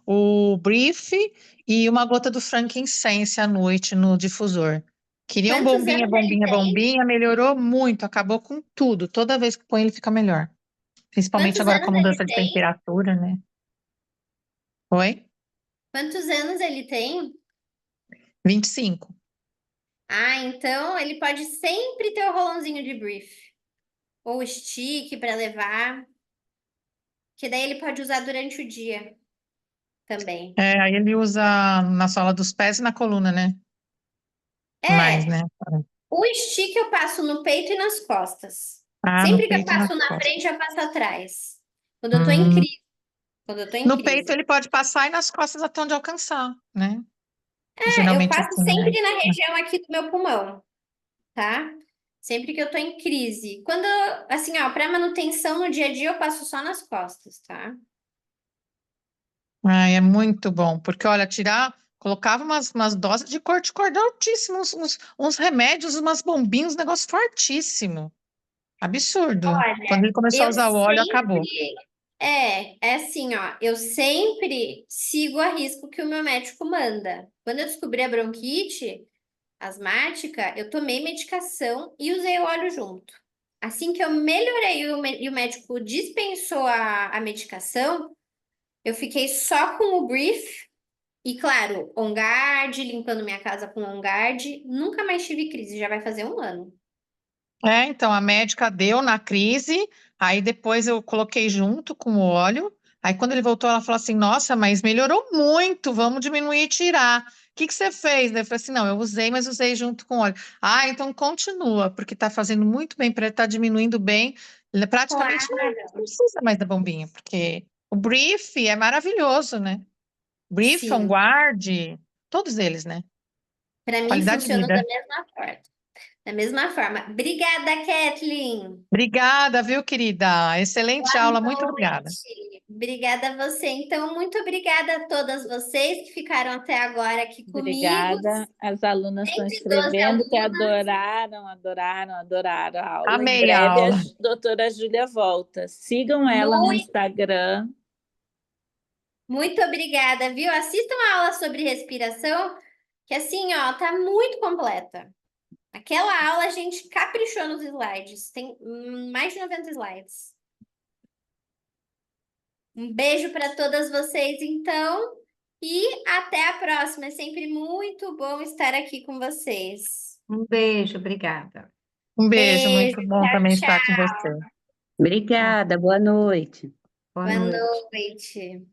o Brief e uma gota do frankincense à noite no difusor. Queria um Quantos bombinha, anos ele bombinha, tem? bombinha, melhorou muito, acabou com tudo. Toda vez que põe ele fica melhor. Principalmente Quantos agora com anos a ele mudança de tem? temperatura, né? Oi? Quantos anos ele tem? 25. Ah, então ele pode sempre ter o rolãozinho de brief. Ou stick para levar, que daí ele pode usar durante o dia também. É, aí ele usa na sola dos pés e na coluna, né? Mais, É, né? o stick eu passo no peito e nas costas. Ah, no Sempre que eu peito e nas passo na costas. frente, eu passo atrás. Quando eu tô em Hum, crise. Quando eu tô em No peito crise. ele pode passar e nas costas até onde alcançar, né? É, eu Geralmente passo assim, né? sempre na região aqui do meu pulmão, tá? Sempre que eu tô em crise. Quando, assim, ó, para manutenção no dia a dia, eu passo só nas costas, tá? Ai, é muito bom, porque olha, colocava umas doses de corticoide altíssimas, uns remédios, umas bombinhas, um negócio fortíssimo. Absurdo. Quando Olha, ele começou a eu usar o óleo, acabou. sempre. É assim, ó. Eu sempre sigo a risco que o meu médico manda. Quando eu descobri a bronquite asmática, eu tomei medicação e usei o óleo junto. Assim que eu melhorei e o médico dispensou a medicação, eu fiquei só com o brief e, claro, On Guard, limpando minha casa com On Guard. Nunca mais tive crise, já vai fazer um ano. É, então a médica deu na crise, Aí depois eu coloquei junto com o óleo. Aí quando ele voltou, ela falou assim: Nossa, mas melhorou muito, vamos diminuir e tirar. O que que você fez? Daí eu falei assim: Não, eu usei, mas usei junto com o óleo. Ah, então continua, porque tá fazendo muito bem para ele, tá diminuindo bem. Praticamente não Claro. precisa mais da bombinha, porque o Brief é maravilhoso, né? Brief, On Sim, Guard, todos eles, né? para mim Qualidade de funciona da vida. mesma forma. Da mesma forma. Obrigada, Kathleen. Obrigada, viu, querida? Excelente Boa aula, muito obrigada. noite. Obrigada a você. Então, muito obrigada a todas vocês que ficaram até agora aqui comigo. Obrigada. As alunas estão 112 escrevendo que alunas. adoraram a aula. Em Amei a breve a aula. doutora Júlia volta. Sigam ela no Muito, Instagram. muito obrigada, viu? Assistam a aula sobre respiração, que assim, ó, tá muito completa. Aquela aula a gente caprichou nos slides. Tem mais de 90 slides. Um beijo para todas vocês, então, e até a próxima. É sempre muito bom estar aqui com vocês. Um beijo, obrigada. Um beijo, Beijo, muito bom tchau, também estar com tchau. você. Obrigada, boa noite. Boa Boa noite. noite.